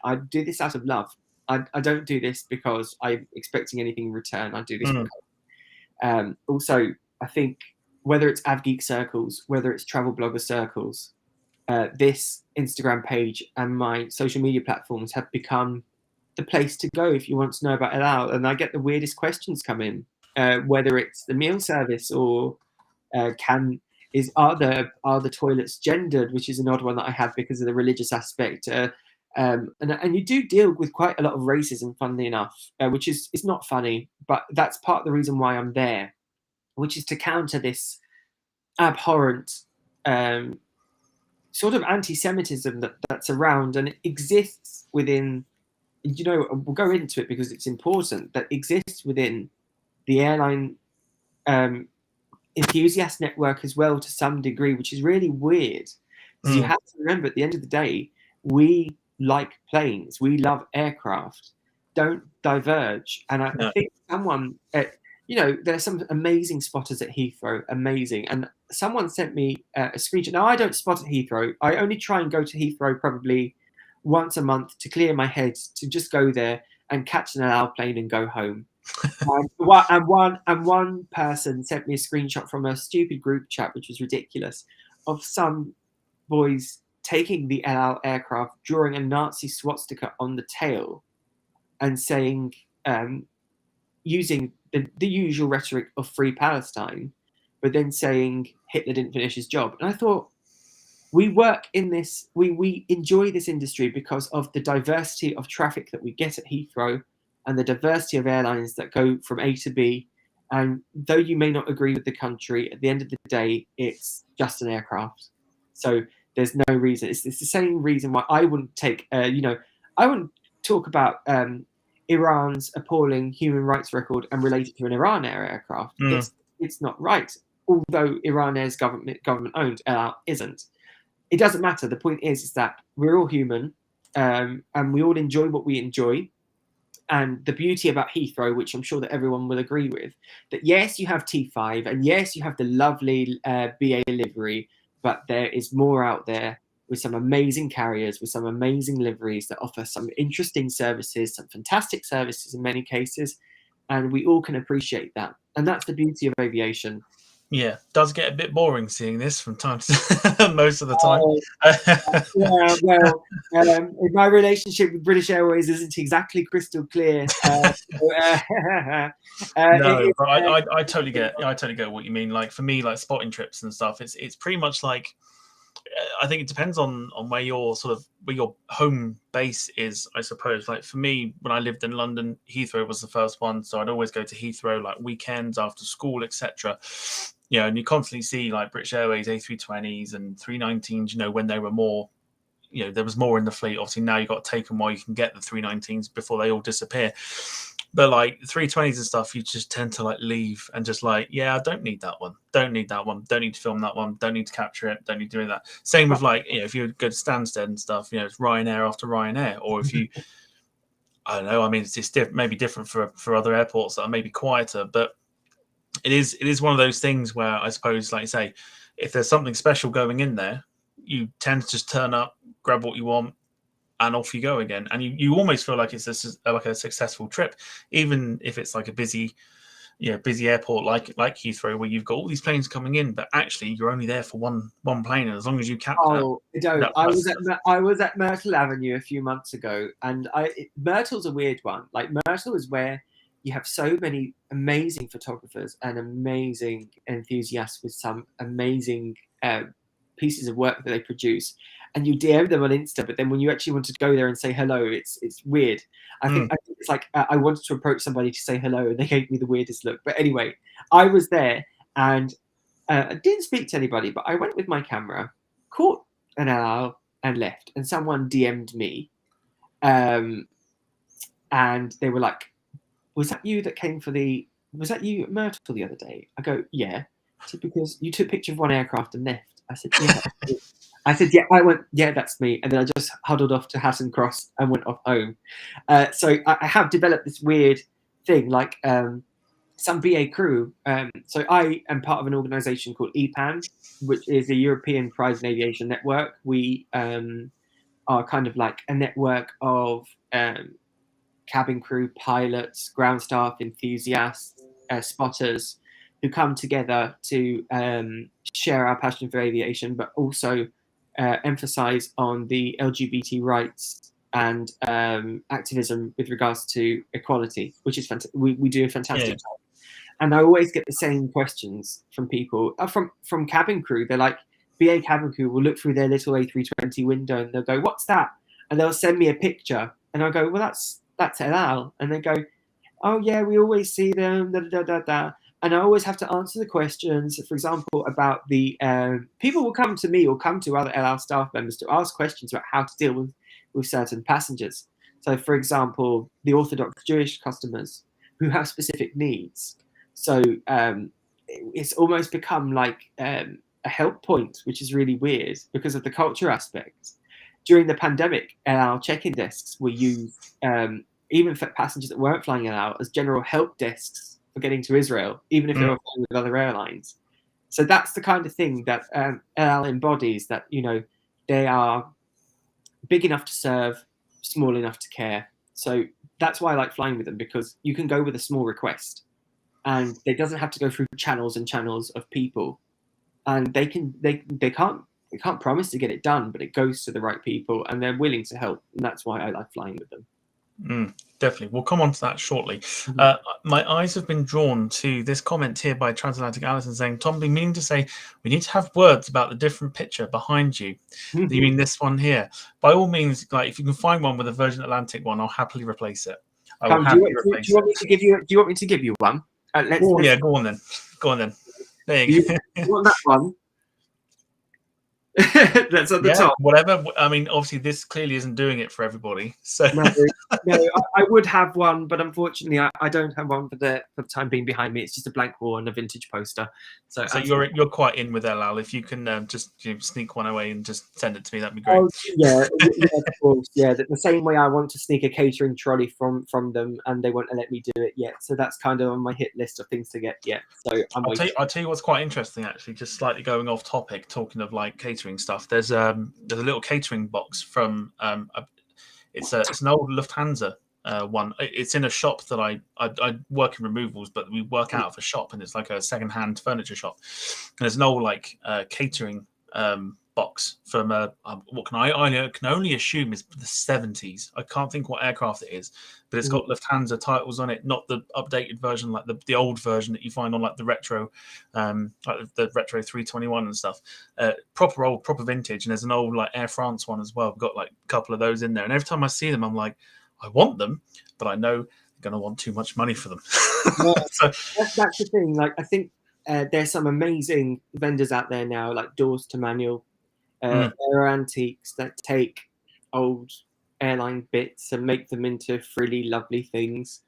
I do this out of love. I don't do this because I'm expecting anything in return. I do this because also, I think, whether it's AvGeek circles, whether it's travel blogger circles, this Instagram page and my social media platforms have become the place to go if you want to know about El Al. And I get the weirdest questions come in, whether it's the meal service, or are the toilets gendered, which is an odd one that I have because of the religious aspect. And you do deal with quite a lot of racism, funnily enough, which is, it's not funny, but that's part of the reason why I'm there, which is to counter this abhorrent sort of anti-Semitism that's around, and it exists within, we'll go into it because it's important, that exists within the airline enthusiast network as well, to some degree, which is really weird. Because you have to remember, at the end of the day, we like planes, we love aircraft. Don't diverge. And I think someone there's some amazing spotters at Heathrow, amazing. And someone sent me a screenshot. Now, I don't spot at Heathrow. I only try and go to Heathrow probably once a month to clear my head, to just go there and catch an El Al plane and go home. and one person sent me a screenshot from a stupid group chat, which was ridiculous, of some boys taking the El Al aircraft, drawing a Nazi swastika on the tail, and saying, using the usual rhetoric of Free Palestine, but then saying Hitler didn't finish his job. And I thought, we work in this, we enjoy this industry because of the diversity of traffic that we get at Heathrow and the diversity of airlines that go from A to B. And though you may not agree with the country, at the end of the day, it's just an aircraft. So there's no reason. It's the same reason why I wouldn't take, I wouldn't talk about Iran's appalling human rights record and relate it to an Iran Air aircraft. It's not right. Although Iran Air's government owned, isn't. It doesn't matter. The point is that we're all human, and we all enjoy what we enjoy. And the beauty about Heathrow, which I'm sure that everyone will agree with, that yes, you have T5, and yes, you have the lovely BA livery, but there is more out there with some amazing carriers, with some amazing liveries that offer some interesting services, some fantastic services in many cases, and we all can appreciate that. And that's the beauty of aviation. Yeah, does get a bit boring seeing this from time to most of the time. Yeah, well, my relationship with British Airways isn't exactly crystal clear. No, but I totally get what you mean. Like for me, like spotting trips and stuff, it's pretty much like, I think it depends on where your home base is, I suppose. Like for me, when I lived in London, Heathrow was the first one, so I'd always go to Heathrow like weekends after school, etc. And you constantly see like British Airways A320s and 319s. When they were more, there was more in the fleet. Obviously now you've got to take them while you can get the 319s before they all disappear. But like 320s and stuff, you just tend to like leave and just like, yeah, I don't need that one. Don't need that one. Don't need to film that one. Don't need to capture it. Don't need to do that. Same with like, if you go to Stansted and stuff, it's Ryanair after Ryanair. Or if you, I don't know, I mean, it's just maybe different for other airports that are maybe quieter, but it is one of those things where I suppose, like you say, if there's something special going in there, you tend to just turn up, grab what you want, and off you go again. And you almost feel like it's like a successful trip, even if it's like a busy airport like Heathrow, where you've got all these planes coming in, but actually you're only there for one plane, and as long as you cap that. I was at Myrtle Avenue a few months ago, and Myrtle's a weird one. Like Myrtle is where you have so many amazing photographers and amazing enthusiasts with some amazing pieces of work that they produce, and you DM them on Insta, but then when you actually want to go there and say hello, it's weird. I think it's like I wanted to approach somebody to say hello, and they gave me the weirdest look. But anyway, I was there and I didn't speak to anybody, but I went with my camera, caught an hour, and left. And someone DM'd me, and they were like, "Was that you that came was that you at Myrtle the other day?" I go, "Yeah." I said, "Because you took a picture of one aircraft and left." I said, "Yeah." I said, "Yeah." I went, "Yeah, that's me." And then I just huddled off to Hatton Cross and went off home. So I have developed this weird thing, like some BA crew. So I am part of an organisation called EPAN, which is a European Prize in Aviation network. We are kind of like a network of cabin crew, pilots, ground staff, enthusiasts, spotters, who come together to share our passion for aviation, but also emphasize on the LGBT rights and activism with regards to equality, which is fantastic. We do a fantastic job. And I always get the same questions from people, from cabin crew. They're like, BA cabin crew will look through their little A320 window and they'll go, "What's that?" And they'll send me a picture. And I'll go, "Well, that's El Al." And they go, "Oh yeah, we always see them, da da da da." And I always have to answer the questions, for example, about the people will come to me or come to other El Al staff members to ask questions about how to deal with certain passengers. So, for example, the Orthodox Jewish customers who have specific needs. So it's almost become like a help point, which is really weird because of the culture aspect. During the pandemic, El Al check-in desks were used, even for passengers that weren't flying El Al, as general help desks for getting to Israel, even if they were flying with other airlines. So that's the kind of thing that El Al embodies, that, they are big enough to serve, small enough to care. So that's why I like flying with them, because you can go with a small request and it doesn't have to go through channels and channels of people. And they can't promise to get it done, but it goes to the right people and they're willing to help. And that's why I like flying with them. Definitely. We'll come on to that shortly. My eyes have been drawn to this comment here by Transatlantic Alison saying, Tom, we mean to say we need to have words about the different picture behind you. Do you mean this one here? By all means, like if you can find one with a Virgin Atlantic one, I'll happily replace it. I will happily replace it. Do you want me to give you one? Yeah, go on then. Go on then. There you go. You want that one? That's at the top. Whatever. I mean, obviously, this clearly isn't doing it for everybody. So no, I would have one, but unfortunately, I don't have one for the time being behind me. It's just a blank wall and a vintage poster. So you're quite in with El Al. If you can just sneak one away and just send it to me, that'd be great. Oh, yeah, of course. Yeah, the same way I want to sneak a catering trolley from them, and they won't let me do it yet. So that's kind of on my hit list of things to get yet. So I'll tell you what's quite interesting, actually. Just slightly going off topic, talking of like catering stuff. There's a little catering box from it's an old Lufthansa one. It's in a shop that I work in removals, but we work out of a shop, and it's like a second-hand furniture shop. And there's an old like catering box from what I can only assume is the 70s. I can't think what aircraft it is, but it's got Lufthansa titles on it, not the updated version, like the old version that you find on like the retro, like the retro 321 and stuff. Proper vintage. And there's an old like Air France one as well. I've got like a couple of those in there, and every time I see them, I'm like, I want them, but I know they're going to want too much money for them. So that's the thing. Like I think there's some amazing vendors out there now, like Doors to Manual. They're antiques that take old airline bits and make them into really lovely things.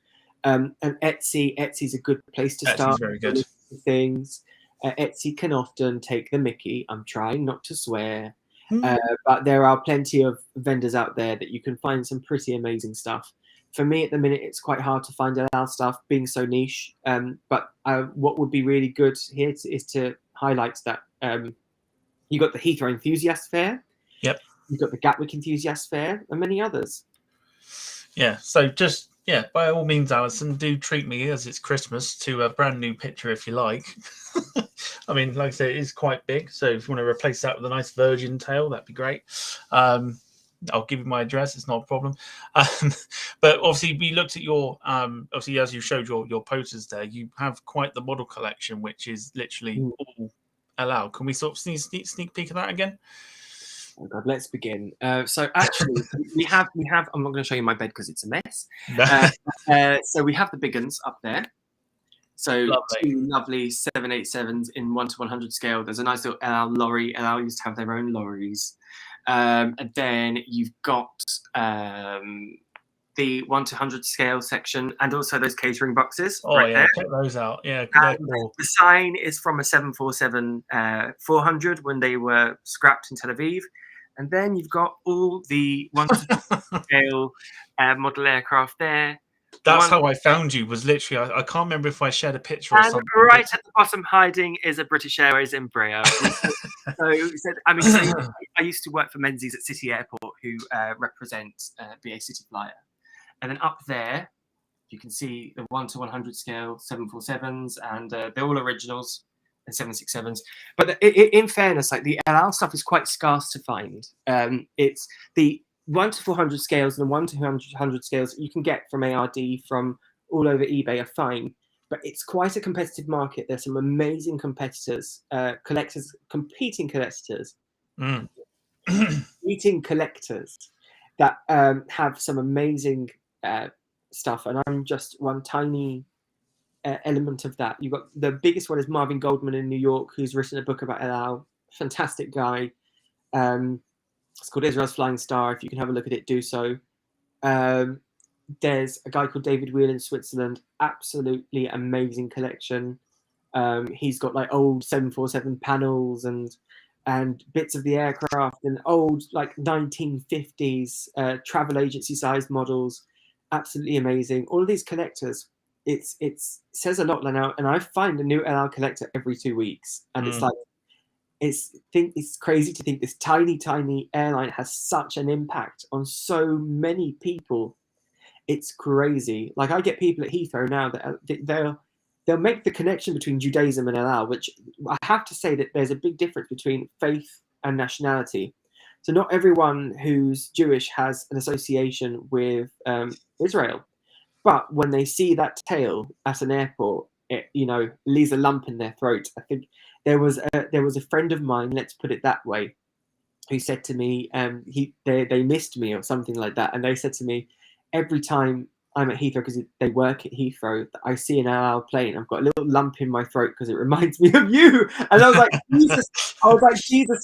And Etsy's a good place to start. Etsy's very good. Things. Etsy can often take the mickey. I'm trying not to swear. But there are plenty of vendors out there that you can find some pretty amazing stuff. For me at the minute, it's quite hard to find our stuff being so niche. But what would be really good here is to highlight that you got the Heathrow Enthusiast Fair. Yep. You've got the Gatwick Enthusiast Fair and many others. Yeah. So just, by all means, Alison, do treat me as it's Christmas to a brand new picture if you like. I mean, like I say, it is quite big. So if you want to replace that with a nice Virgin tail, that'd be great. I'll give you my address. It's not a problem. But obviously, we looked at your, obviously, as you showed your posters there, you have quite the model collection, which is literally all allowed. Can we sort of sneak peek of that again? Oh God, let's begin. So actually, we have. I'm not going to show you my bed because it's a mess. So we have the big uns up there. So two lovely 787s in 1:100 scale. There's a nice little LL lorry. LL used to have their own lorries. And then you've got the 1:100 scale section, and also those catering boxes. There. Check those out. Yeah, cool. The sign is from a 747-400 when they were scrapped in Tel Aviv. And then you've got all the 1:100 scale model aircraft there. That's how I found you. Was literally I can't remember if I shared a picture or something. Right at the bottom, hiding is a British Airways Embraer. I used to work for Menzies at City Airport, who represent BA City Flyer. And then up there, you can see the 1:100 scale 747s, and they're all originals, and 767s. But in fairness, like the LL stuff is quite scarce to find. It's the 1:400 scales and the 1:200 scales that you can get from ARD from all over eBay are fine, but it's quite a competitive market. There's some amazing competitors, competing collectors that have some amazing stuff, and I'm just one tiny element of that. You've got the biggest one is Marvin Goldman in New York, who's written a book about LL. Fantastic guy. It's called Israel's Flying Star. If you can have a look at it, do so. There's a guy called David Wheel in Switzerland. Absolutely amazing collection. He's got like old 747 panels and bits of the aircraft and old like 1950s travel agency sized models. Absolutely amazing. All of these collectors, it says a lot now. And I find a new LL collector every 2 weeks, and it's like, it's crazy to think this tiny airline has such an impact on so many people. It's crazy. Like I get people at Heathrow now that they'll make the connection between Judaism and LL, which I have to say that there's a big difference between faith and nationality. So not everyone who's Jewish has an association with Israel. But when they see that tail at an airport, it, you know, leaves a lump in their throat. I think there was a friend of mine, let's put it that way, who said to me, they missed me or something like that, and they said to me, every time I'm at Heathrow, because they work at Heathrow, I see an LL plane, I've got a little lump in my throat because it reminds me of you. And I was like, Jesus,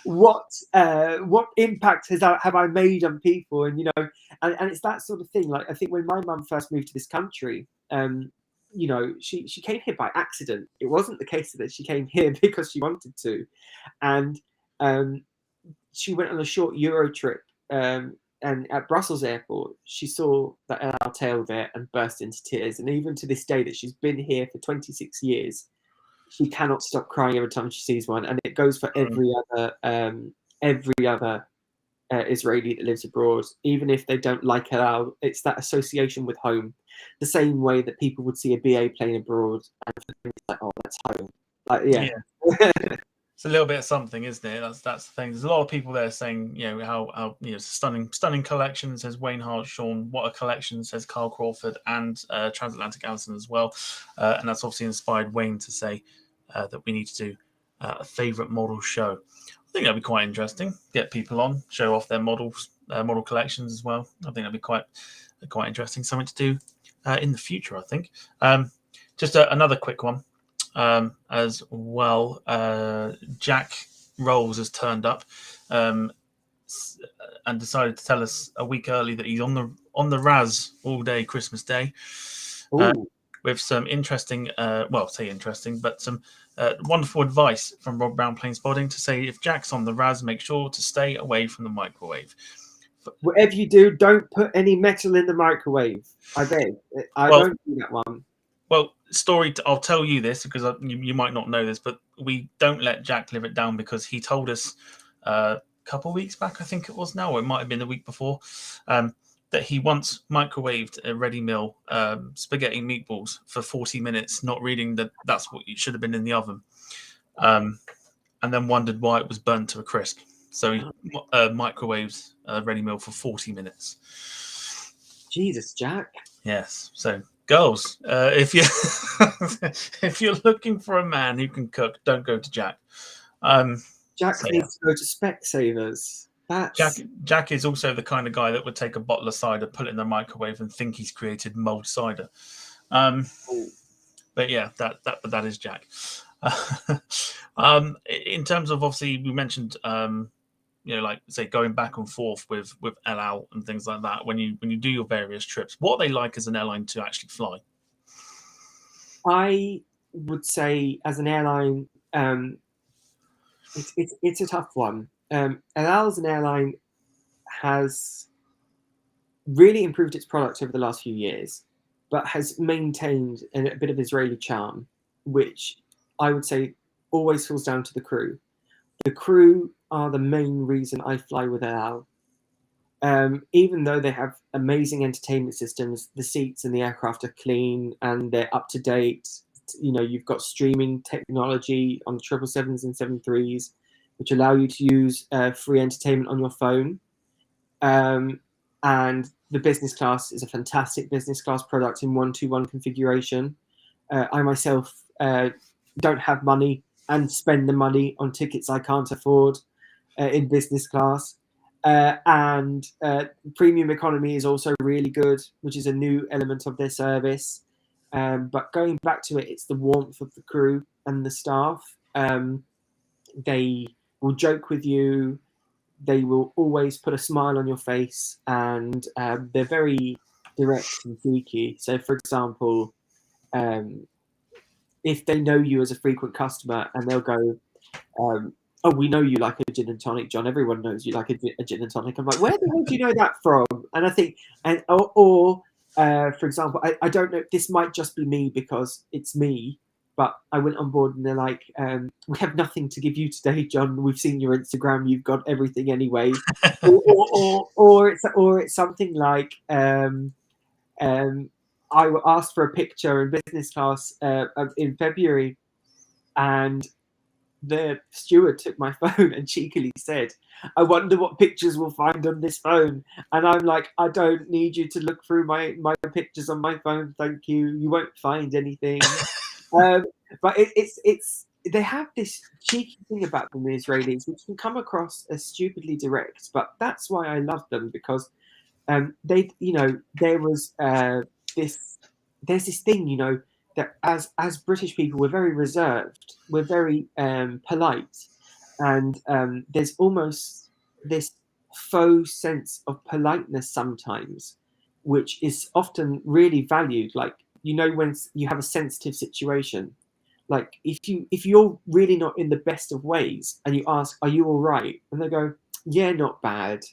what impact have I made on people? And you know, and it's that sort of thing. Like, I think when my mum first moved to this country, you know, she came here by accident. It wasn't the case that she came here because she wanted to, and she went on a short Euro trip, and at Brussels airport, she saw that LL tail there and burst into tears. And even to this day, that she's been here for 26 years, she cannot stop crying every time she sees one. And it goes for every other Israeli that lives abroad. Even if they don't like LL, it's that association with home. The same way that people would see a BA plane abroad, and it's like, oh, that's home. Like, yeah. It's a little bit of something, isn't it? That's the thing. There's a lot of people there saying, you know, how you know, stunning collection, says Wayne Hart. Sean, what a collection, says Carl Crawford, and Transatlantic Allison as well. And that's obviously inspired Wayne to say that we need to do a favourite model show. I think that'd be quite interesting. Get people on, show off their models, model collections as well. I think that'd be quite interesting. Something to do in the future, I think. Just another quick one. As well, Jack Rolls has turned up and decided to tell us a week early that he's on the RAS all day Christmas Day, with some interesting, but some wonderful advice from Rob Brown Plane Spotting to say, if Jack's on the RAS, make sure to stay away from the microwave. Whatever you do, don't put any metal in the microwave. I beg. I won't do that one. Well, I'll tell you this because you might not know this, but we don't let Jack live it down, because he told us a couple of weeks back, I think it was now, or it might have been the week before, that he once microwaved a ready meal spaghetti meatballs for 40 minutes, not reading that that's what it should have been in the oven, and then wondered why it was burnt to a crisp. So he microwaved a ready meal for 40 minutes. Jesus, Jack. Yes. So, girls, if you if you're looking for a man who can cook, don't go to Jack. Jack needs to go to Specsavers. Jack is also the kind of guy that would take a bottle of cider, put it in the microwave, and think he's created mulled cider. But yeah, that is Jack. In terms of, obviously, we mentioned, you know, like, say, going back and forth with El Al and things like that. When you do your various trips, what are they like as an airline to actually fly? I would say, as an airline, it's a tough one. El Al as an airline has really improved its product over the last few years, but has maintained a bit of Israeli charm, which I would say always falls down to the crew. The crew are the main reason I fly with El Al. Even though they have amazing entertainment systems, the seats in the aircraft are clean and they're up to date. You know, you've got streaming technology on the 777s and 73s, which allow you to use free entertainment on your phone. And the business class is a fantastic business class product in 1-to-1 configuration. I myself don't have money and spend the money on tickets I can't afford in business class. And premium economy is also really good, which is a new element of their service. But going back to it, it's the warmth of the crew and the staff. They will joke with you. They will always put a smile on your face, and they're very direct and cheeky. So, for example, if they know you as a frequent customer, and they'll go, "Oh, we know you like a gin and tonic, John. Everyone knows you like a gin and tonic." I'm like, "Where the hell do you know that from?" And I think, for example, I don't know. This might just be me because it's me. But I went on board and they're like, "We have nothing to give you today, John. We've seen your Instagram. You've got everything anyway." or it's something like, I asked for a picture in business class in February, and the steward took my phone and cheekily said, "I wonder what pictures we'll find on this phone." And I'm like, "I don't need you to look through my pictures on my phone, thank you. You won't find anything." But it's they have this cheeky thing about them, the Israelis, which can come across as stupidly direct. But that's why I love them, because they, there was this there's this thing, that as British people, we're very reserved, we're very polite, and there's almost this faux sense of politeness sometimes, which is often really valued. Like, when you have a sensitive situation, like if you're really not in the best of ways and you ask, "Are you all right?" and they go, "Yeah, not bad."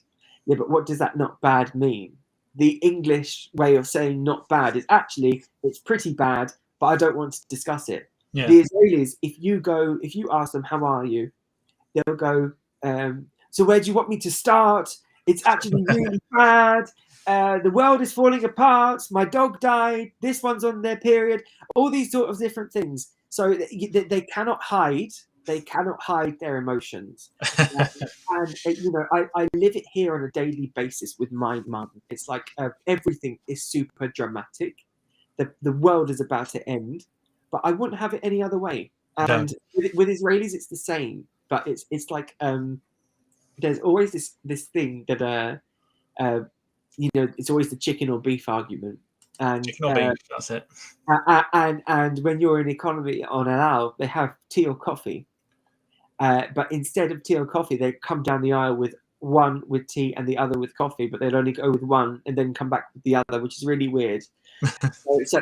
Yeah, but what does that "not bad" mean? The English way of saying "not bad" is actually, it's pretty bad, but I don't want to discuss it. Yeah. The Israelis, if you ask them, "How are you?" they'll go, "So where do you want me to start? It's actually really bad. The world is falling apart. My dog died. This one's on their period." All these sort of different things. So they cannot hide. They cannot hide their emotions. And I live it here on a daily basis with my mum. It's like everything is super dramatic. The world is about to end, but I wouldn't have it any other way. And with Israelis, it's the same. But it's like there's always this thing that it's always the chicken or beef argument. And Chicken or beef, that's it. And when you're in economy on Al, they have tea or coffee. But instead of tea or coffee, they come down the aisle with one with tea and the other with coffee, but they'd only go with one and then come back with the other, which is really weird. It's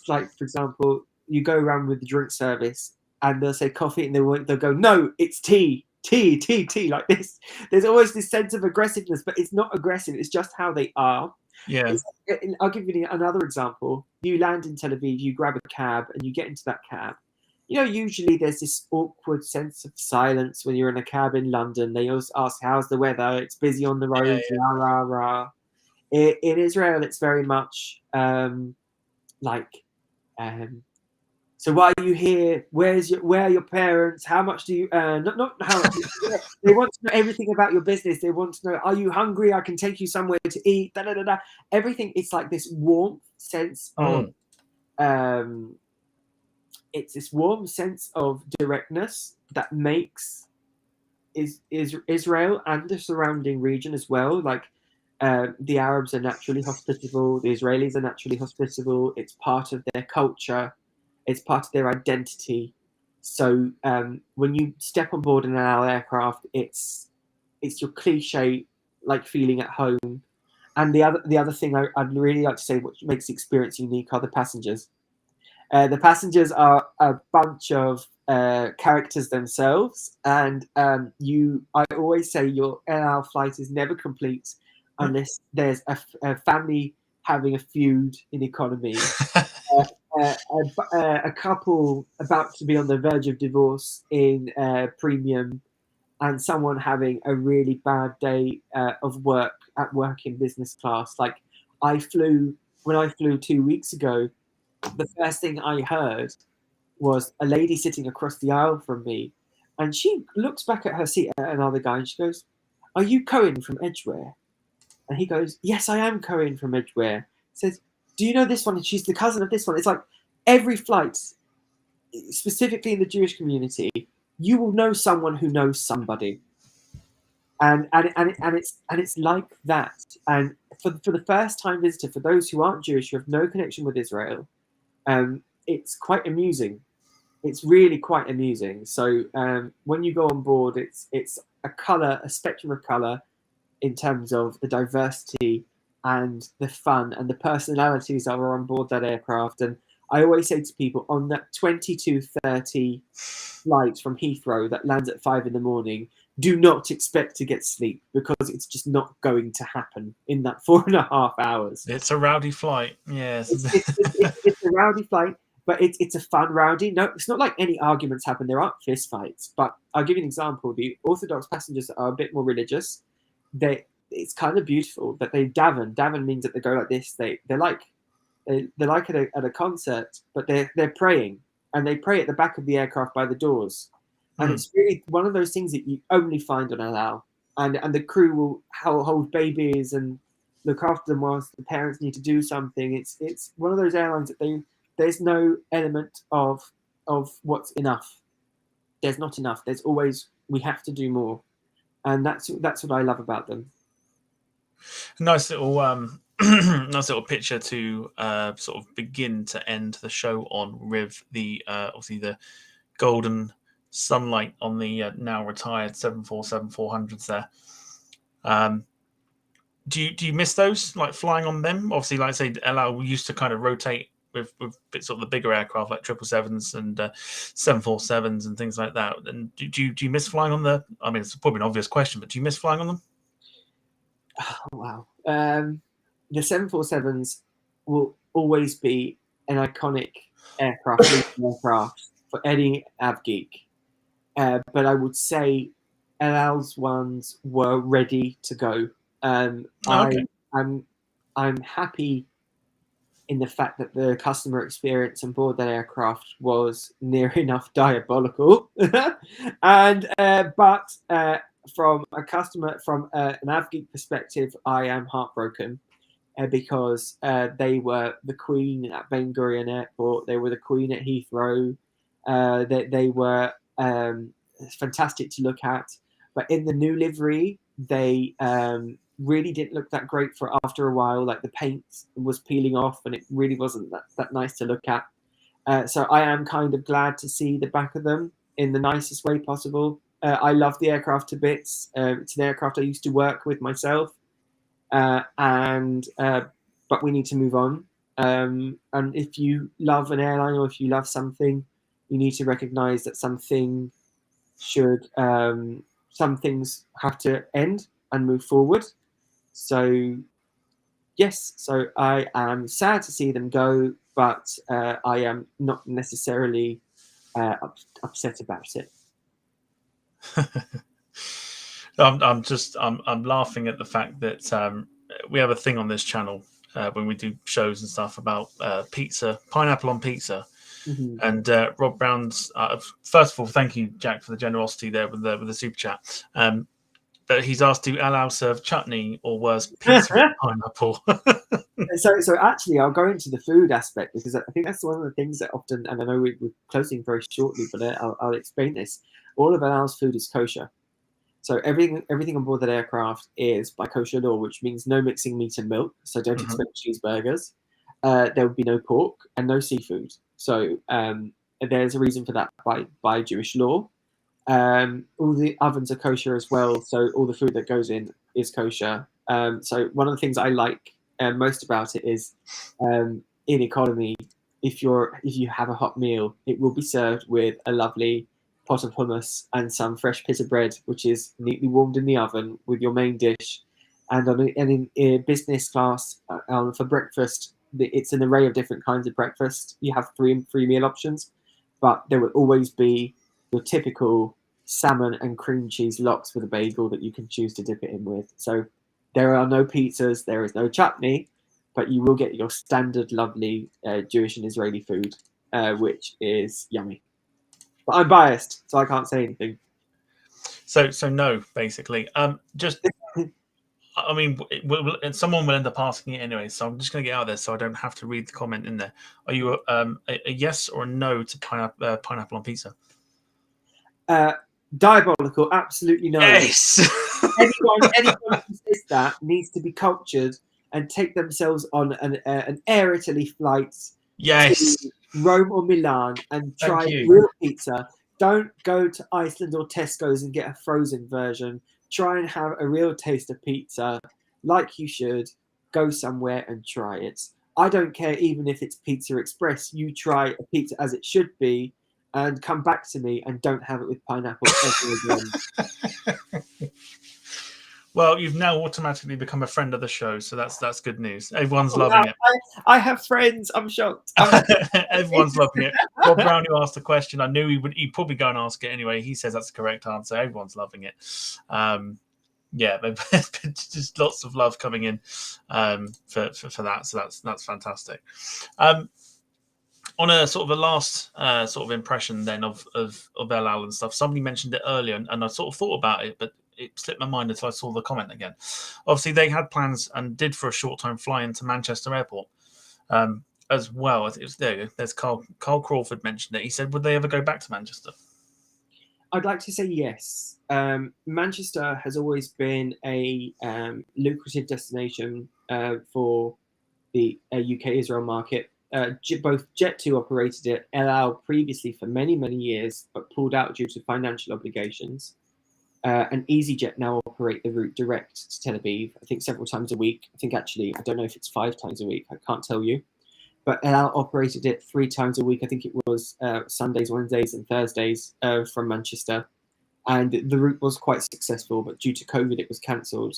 like, for example, you go around with the drink service and they'll say coffee and they'll go, "No, it's tea, like this." There's always this sense of aggressiveness, but it's not aggressive. It's just how they are. Yeah. I'll give you another example. You land in Tel Aviv, you grab a cab and you get into that cab. Usually there's this awkward sense of silence when you're in a cab in London. They always ask, "How's the weather? It's busy on the roads." Yeah. Rah, rah, rah. In Israel, it's very much like, "So why are you here? Where are your parents? How much do you earn?" Not how much. They want to know everything about your business. They want to know, "Are you hungry? I can take you somewhere to eat." Da, da, da, da. Everything. It's like this warm sense of it's this warm sense of directness that makes is Israel and the surrounding region as well. Like, the Arabs are naturally hospitable. The Israelis are naturally hospitable. It's part of their culture. It's part of their identity. So when you step on board an Al aircraft, it's your cliche like feeling at home. And the other thing I'd really like to say, what makes the experience unique, are the passengers. The passengers are a bunch of characters themselves, and I always say your El Al flight is never complete unless there's a family having a feud in economy, a couple about to be on the verge of divorce in premium, and someone having a really bad day of work in business class. Like, when I flew 2 weeks ago, the first thing I heard was a lady sitting across the aisle from me, and she looks back at her seat at another guy and she goes, "Are you Cohen from Edgware?" And he goes, "Yes, I am Cohen from Edgware." Says, "Do you know this one? She's the cousin of this one." It's like every flight, specifically in the Jewish community, you will know someone who knows somebody. And it's like that. And for the first time visitor, for those who aren't Jewish, who have no connection with Israel, it's quite amusing. It's really quite amusing. So when you go on board, it's a spectrum of color in terms of the diversity and the fun and the personalities that are on board that aircraft. And I always say to people, on that 22:30 flight from Heathrow that lands at 5 a.m, do not expect to get sleep, because it's just not going to happen in that 4.5 hours. It's a rowdy flight. Yes. It's a rowdy flight, but it's a fun rowdy. No, it's not like any arguments happen. There aren't fist fights. But I'll give you an example. The Orthodox passengers are a bit more religious. It's kind of beautiful that they daven. Daven means that they go like this. They're like at a concert, but they're praying. and they pray at the back of the aircraft by the doors. And it's really one of those things that you only find on Al. And the crew will hold babies and look after them whilst the parents need to do something. It's one of those airlines that there's no element of what's enough. There's not enough. There's always, we have to do more, and that's what I love about them. Nice little nice little picture to sort of begin to end the show on, with the obviously the golden sunlight on the now retired 747-400s there. Do you miss those, like flying on them? Obviously, like I say, LL used to kind of rotate with bits of the bigger aircraft like 777s and 747s and things like that. And do you miss flying on the? I mean, it's probably an obvious question, but do you miss flying on them? Oh, wow. The 747s will always be an iconic aircraft for any avgeek. But I would say LL's ones were ready to go. Okay. I'm happy in the fact that the customer experience on board that aircraft was near enough diabolical. And but from an avgeek perspective, I am heartbroken because they were the queen at Ben Gurion Airport. They were the queen at Heathrow. They were fantastic to look at. But in the new livery, they really didn't look that great for after a while. Like the paint was peeling off and it really wasn't that nice to look at. So I am kind of glad to see the back of them in the nicest way possible. I love the aircraft to bits. It's an aircraft I used to work with myself. But we need to move on. And if you love an airline or if you love something, you need to recognize that some things have to end and move forward. So yes, so I am sad to see them go, but I am not necessarily upset about it. I'm laughing at the fact that we have a thing on this channel when we do shows and stuff about pizza, pineapple on pizza. Mm-hmm. And Rob Brown's first of all, thank you, Jack, for the generosity there with the super chat. But he's asked, do allow serve chutney or worse, pizza with pineapple? So actually, I'll go into the food aspect because I think that's one of the things that often, and I know we're closing very shortly, but I'll explain this. All of Al's food is kosher. So everything on board that aircraft is by kosher law, which means no mixing meat and milk. So don't expect cheeseburgers. There would be no pork and no seafood. So there's a reason for that by Jewish law. All the ovens are kosher as well, so all the food that goes in is kosher. So one of the things I like most about it is in economy, if you have a hot meal, it will be served with a lovely pot of hummus and some fresh pita bread, which is neatly warmed in the oven with your main dish. And in business class for breakfast, it's an array of different kinds of breakfast. You have three meal options, but there will always be your typical salmon and cream cheese lox with a bagel that you can choose to dip it in with. So there are no pizzas, there is no chutney, but you will get your standard lovely Jewish and Israeli food, which is yummy. But I'm biased, so I can't say anything. So no, basically. Just, I mean, someone will end up asking it anyway, so I'm just going to get out there so I don't have to read the comment in there. Are you a yes or a no to pineapple on pizza? Diabolical, absolutely no. Yes. anyone who says that needs to be cultured and take themselves on an Air Italy flight to Rome or Milan and try real pizza. Don't go to Iceland or Tesco's and get a frozen version. Try and have a real taste of pizza like you should. Go somewhere and try it. I don't care even if it's Pizza Express. You try a pizza as it should be and come back to me and don't have it with pineapple ever again. Well, you've now automatically become a friend of the show, so that's good news. Everyone's loving it. I have friends. I'm shocked. Everyone's loving it. Bob Brown, who asked the question, I knew he'd probably go and ask it anyway. He says that's the correct answer. Everyone's loving it. Yeah, there's just lots of love coming in for that. So that's fantastic. On a sort of a last sort of impression then of El Al and stuff, somebody mentioned it earlier, and I sort of thought about it, but it slipped my mind until I saw the comment again. Obviously, they had plans and did for a short time fly into Manchester Airport as well. I think it was there. There's Carl Crawford mentioned it. He said, would they ever go back to Manchester? I'd like to say yes. Manchester has always been a lucrative destination for the UK-Israel market. Both Jet2 operated it, El Al previously for many, many years, but pulled out due to financial obligations. And EasyJet now operate the route direct to Tel Aviv, I think several times a week. I think actually, I don't know if it's 5 times a week, I can't tell you. But El Al operated it 3 times a week. I think it was Sundays, Wednesdays, and Thursdays from Manchester. And the route was quite successful, but due to COVID, it was cancelled.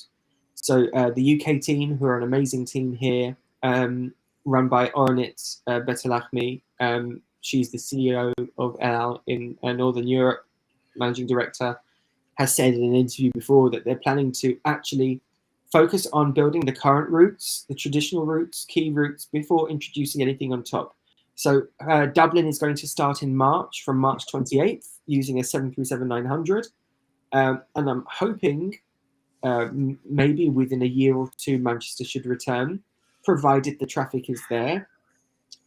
So the UK team, who are an amazing team here, run by Oronit Betalachmi. She's the CEO of El Al in Northern Europe, managing director, has said in an interview before that they're planning to actually focus on building the current routes, the traditional routes, key routes, before introducing anything on top. So Dublin is going to start in March, from March 28th, using a 737-900. And I'm hoping maybe within a year or two, Manchester should return, provided the traffic is there.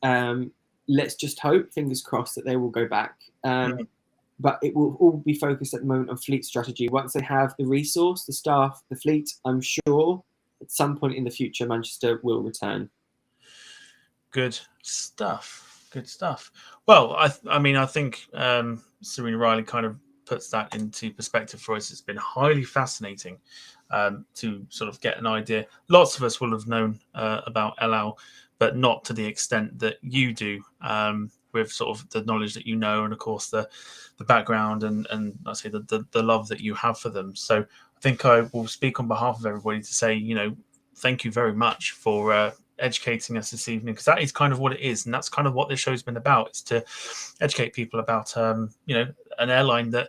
Let's just hope, fingers crossed, that they will go back. But it will all be focused at the moment on fleet strategy. Once they have the resource, the staff, the fleet, I'm sure at some point in the future, Manchester will return. Good stuff. Good stuff. Well, I mean, I think Serena Riley kind of puts that into perspective for us. It's been highly fascinating to sort of get an idea. Lots of us will have known about El Al, but not to the extent that you do, with sort of the knowledge that you know, and of course the background and I say the love that you have for them. So I think I will speak on behalf of everybody to say, you know, thank you very much for educating us this evening, because that is kind of what it is, and that's kind of what this show's been about. It's to educate people about you know, an airline that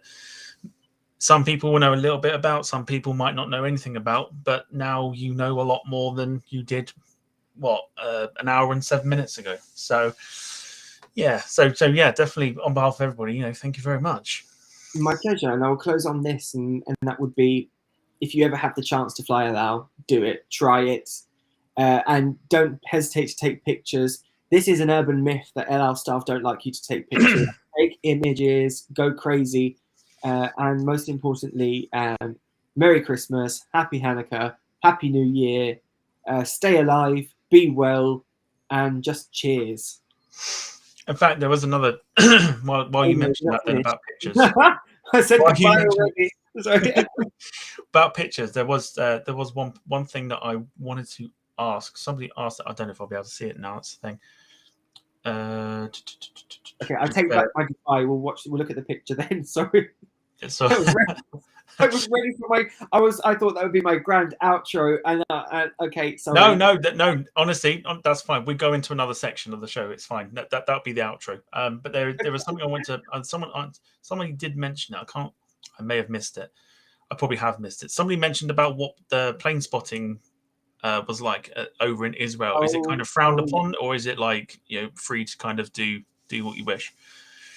some people will know a little bit about, some people might not know anything about, but now you know a lot more than you did an hour and 7 minutes ago. So yeah, so yeah, definitely on behalf of everybody, you know, thank you very much. My pleasure, and I will close on this, and that would be, if you ever have the chance to fly El Al, do it, try it, and don't hesitate to take pictures. This is an urban myth that El Al staff don't like you to take pictures. Take images, go crazy, and most importantly, Merry Christmas, Happy Hanukkah, Happy New Year, stay alive, be well, and just cheers. In fact, there was another while you mentioned that then about pictures. I said goodbye already. Sorry. About pictures, there was one thing that I wanted to ask. Somebody asked it. I don't know if I'll be able to see it now. That's the thing. Okay, I'll take back my goodbye. We'll look at the picture then. Sorry. So I was ready for my. I thought that would be my grand outro. And okay, sorry. No. Honestly, that's fine. We go into another section of the show. It's fine. That'll be the outro. But there was something I wanted to. Somebody did mention it. I may have missed it. I probably have missed it. Somebody mentioned about what the plane spotting was like over in Israel. Is it kind of frowned upon, or is it like, you know, free to kind of do what you wish?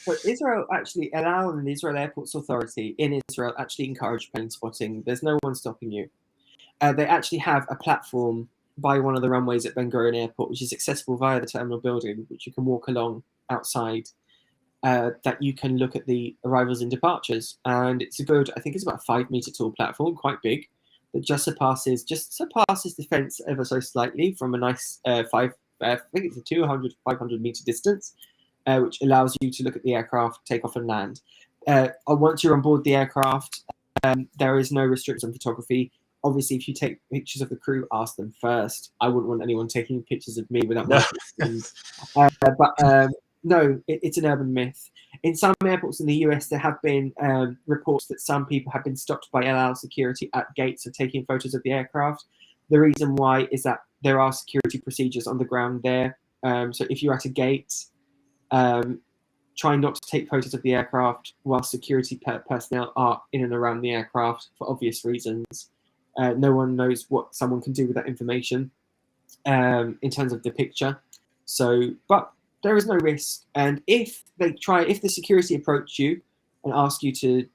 So Israel actually, El Al and the Israel Airports Authority in Israel actually encourage plane spotting. There's no one stopping you. They actually have a platform by one of the runways at Ben Gurion Airport, which is accessible via the terminal building, which you can walk along outside, that you can look at the arrivals and departures. And it's a good, I think it's about a 5 meter tall platform, quite big, that just surpasses the fence ever so slightly from a nice I think it's a 200, 500 meter distance. Which allows you to look at the aircraft, take off and land. Once you're on board the aircraft, there is no restriction on photography. Obviously, if you take pictures of the crew, ask them first. I wouldn't want anyone taking pictures of me without my permission. No, it's an urban myth. In some airports in the US, there have been reports that some people have been stopped by El Al security at gates for taking photos of the aircraft. The reason why is that there are security procedures on the ground there. So if you're at a gate, try not to take photos of the aircraft while security personnel are in and around the aircraft for obvious reasons. No one knows what someone can do with that information in terms of the picture. So, but there is no risk. And if the security approach you and ask you to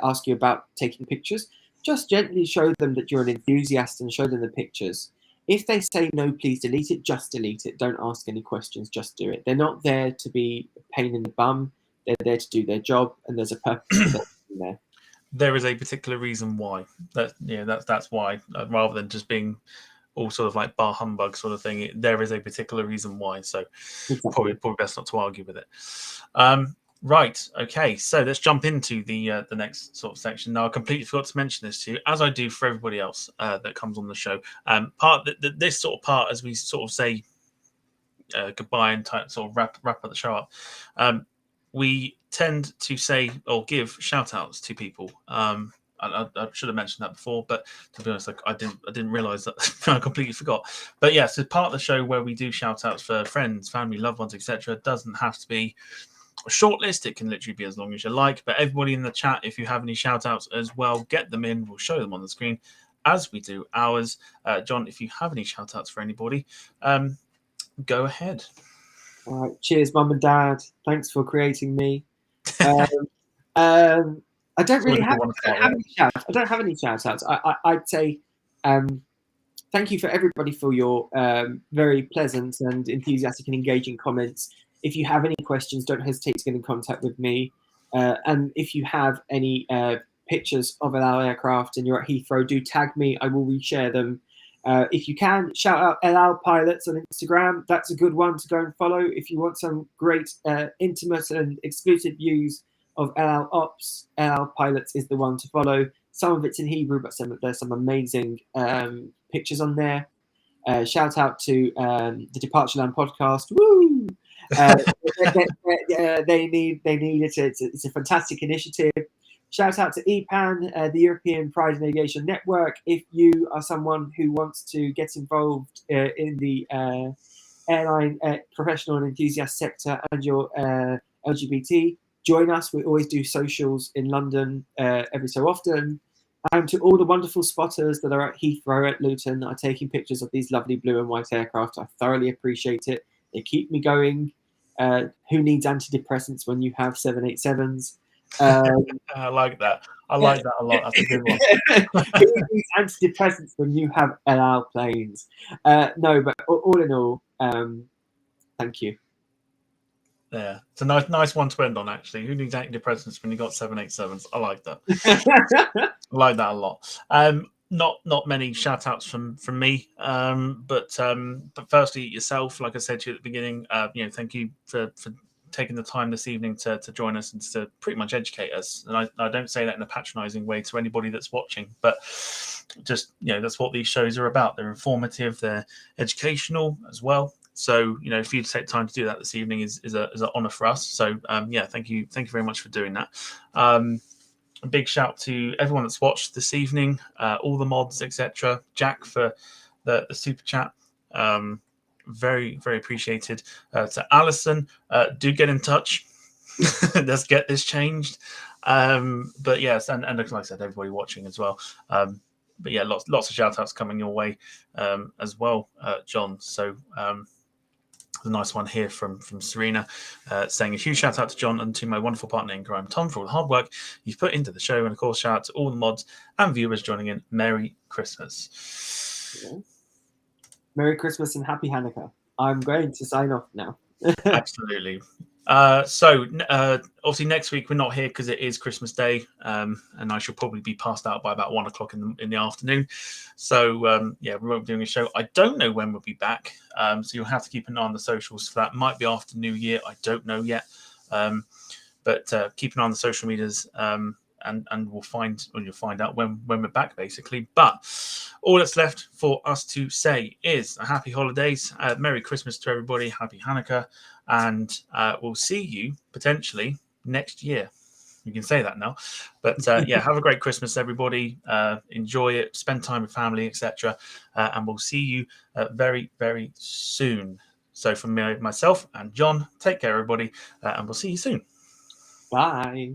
ask you about taking pictures, just gently show them that you're an enthusiast and show them the pictures. If they say no, please delete it, just delete it. Don't ask any questions, just do it. They're not there to be a pain in the bum. They're there to do their job, and there's a purpose for them being there. There is a particular reason why. That's why, rather than just being all sort of like bar humbug sort of thing, there is a particular reason why. So Exactly. probably best not to argue with it. Right. Okay. So let's jump into the next sort of section. Now, I completely forgot to mention this to you, as I do for everybody else that comes on the show. This sort of part, as we sort of say goodbye and sort of wrap up the show up, we tend to say or give shout outs to people. I should have mentioned that before, but to be honest, I didn't realize that. I completely forgot. But yeah, so part of the show where we do shout outs for friends, family, loved ones, etc., doesn't have to be a short list. It can literally be as long as you like. But everybody in the chat, if you have any shout outs as well, get them in. We'll show them on the screen as we do ours. John, if you have any shout outs for anybody, go ahead. All right. Cheers, Mum and Dad. Thanks for creating me. I don't really have any shout-outs. I don't have any shout-outs. I'd say thank you for everybody for your very pleasant and enthusiastic and engaging comments. If you have any questions, don't hesitate to get in contact with me. And if you have any pictures of El Al aircraft and you're at Heathrow, do tag me. I will reshare them. If you can, shout out El Al Pilots on Instagram. That's a good one to go and follow. If you want some great intimate and exclusive views of El Al Ops, El Al Pilots is the one to follow. Some of it's in Hebrew, but there's some amazing pictures on there. Shout out to the Departure Land podcast. Woo! They need it. It's a fantastic initiative. Shout out to EPAN, the European Pride in Aviation Network. If you are someone who wants to get involved in the airline professional and enthusiast sector and you're LGBT, join us. We always do socials in London every so often. And to all the wonderful spotters that are at Heathrow, at Luton, that are taking pictures of these lovely blue and white aircraft, I thoroughly appreciate it. They keep me going. Who needs antidepressants when you have 787s? I like that. I like that a lot. That's a good one. Who needs antidepressants when you have El Al planes? No, but all in all, thank you. Yeah, it's a nice one to end on, actually. Who needs antidepressants when you got 787s? I like that. I like that a lot. Not many shout outs from me, but firstly yourself, like I said to you at the beginning, thank you for taking the time this evening to join us and to pretty much educate us. And I don't say that in a patronizing way to anybody that's watching, but just, that's what these shows are about. They're informative, they're educational as well. So, for you to take time to do that this evening is an honor for us. So, thank you very much for doing that. A big shout to everyone that's watched this evening, all the mods, etc. Jack for the super chat. Very, very appreciated. To Alison, do get in touch. Let's get this changed. But yes, and like I said, everybody watching as well. But yeah, lots of shout outs coming your way as well, John. So a nice one here from Serena, saying a huge shout out to John and to my wonderful partner in crime, Tom, for all the hard work you've put into the show. And of course, shout out to all the mods and viewers joining in. Merry Christmas. Yeah. Merry Christmas and Happy Hanukkah. I'm going to sign off now. Absolutely. So obviously next week we're not here because it is Christmas Day, and I shall probably be passed out by about 1 o'clock in the afternoon. So we won't be doing a show. I don't know when we'll be back, so you'll have to keep an eye on the socials for that. Might be after New Year. I don't know yet, but keep an eye on the social medias. And you'll find out when we're back, basically. But all that's left for us to say is a happy holidays, Merry Christmas to everybody, Happy Hanukkah, and we'll see you potentially next year. You can say that now. But have a great Christmas, everybody. Enjoy it, spend time with family, etc. And we'll see you very, very soon. So from myself and John, take care, everybody, and we'll see you soon. Bye.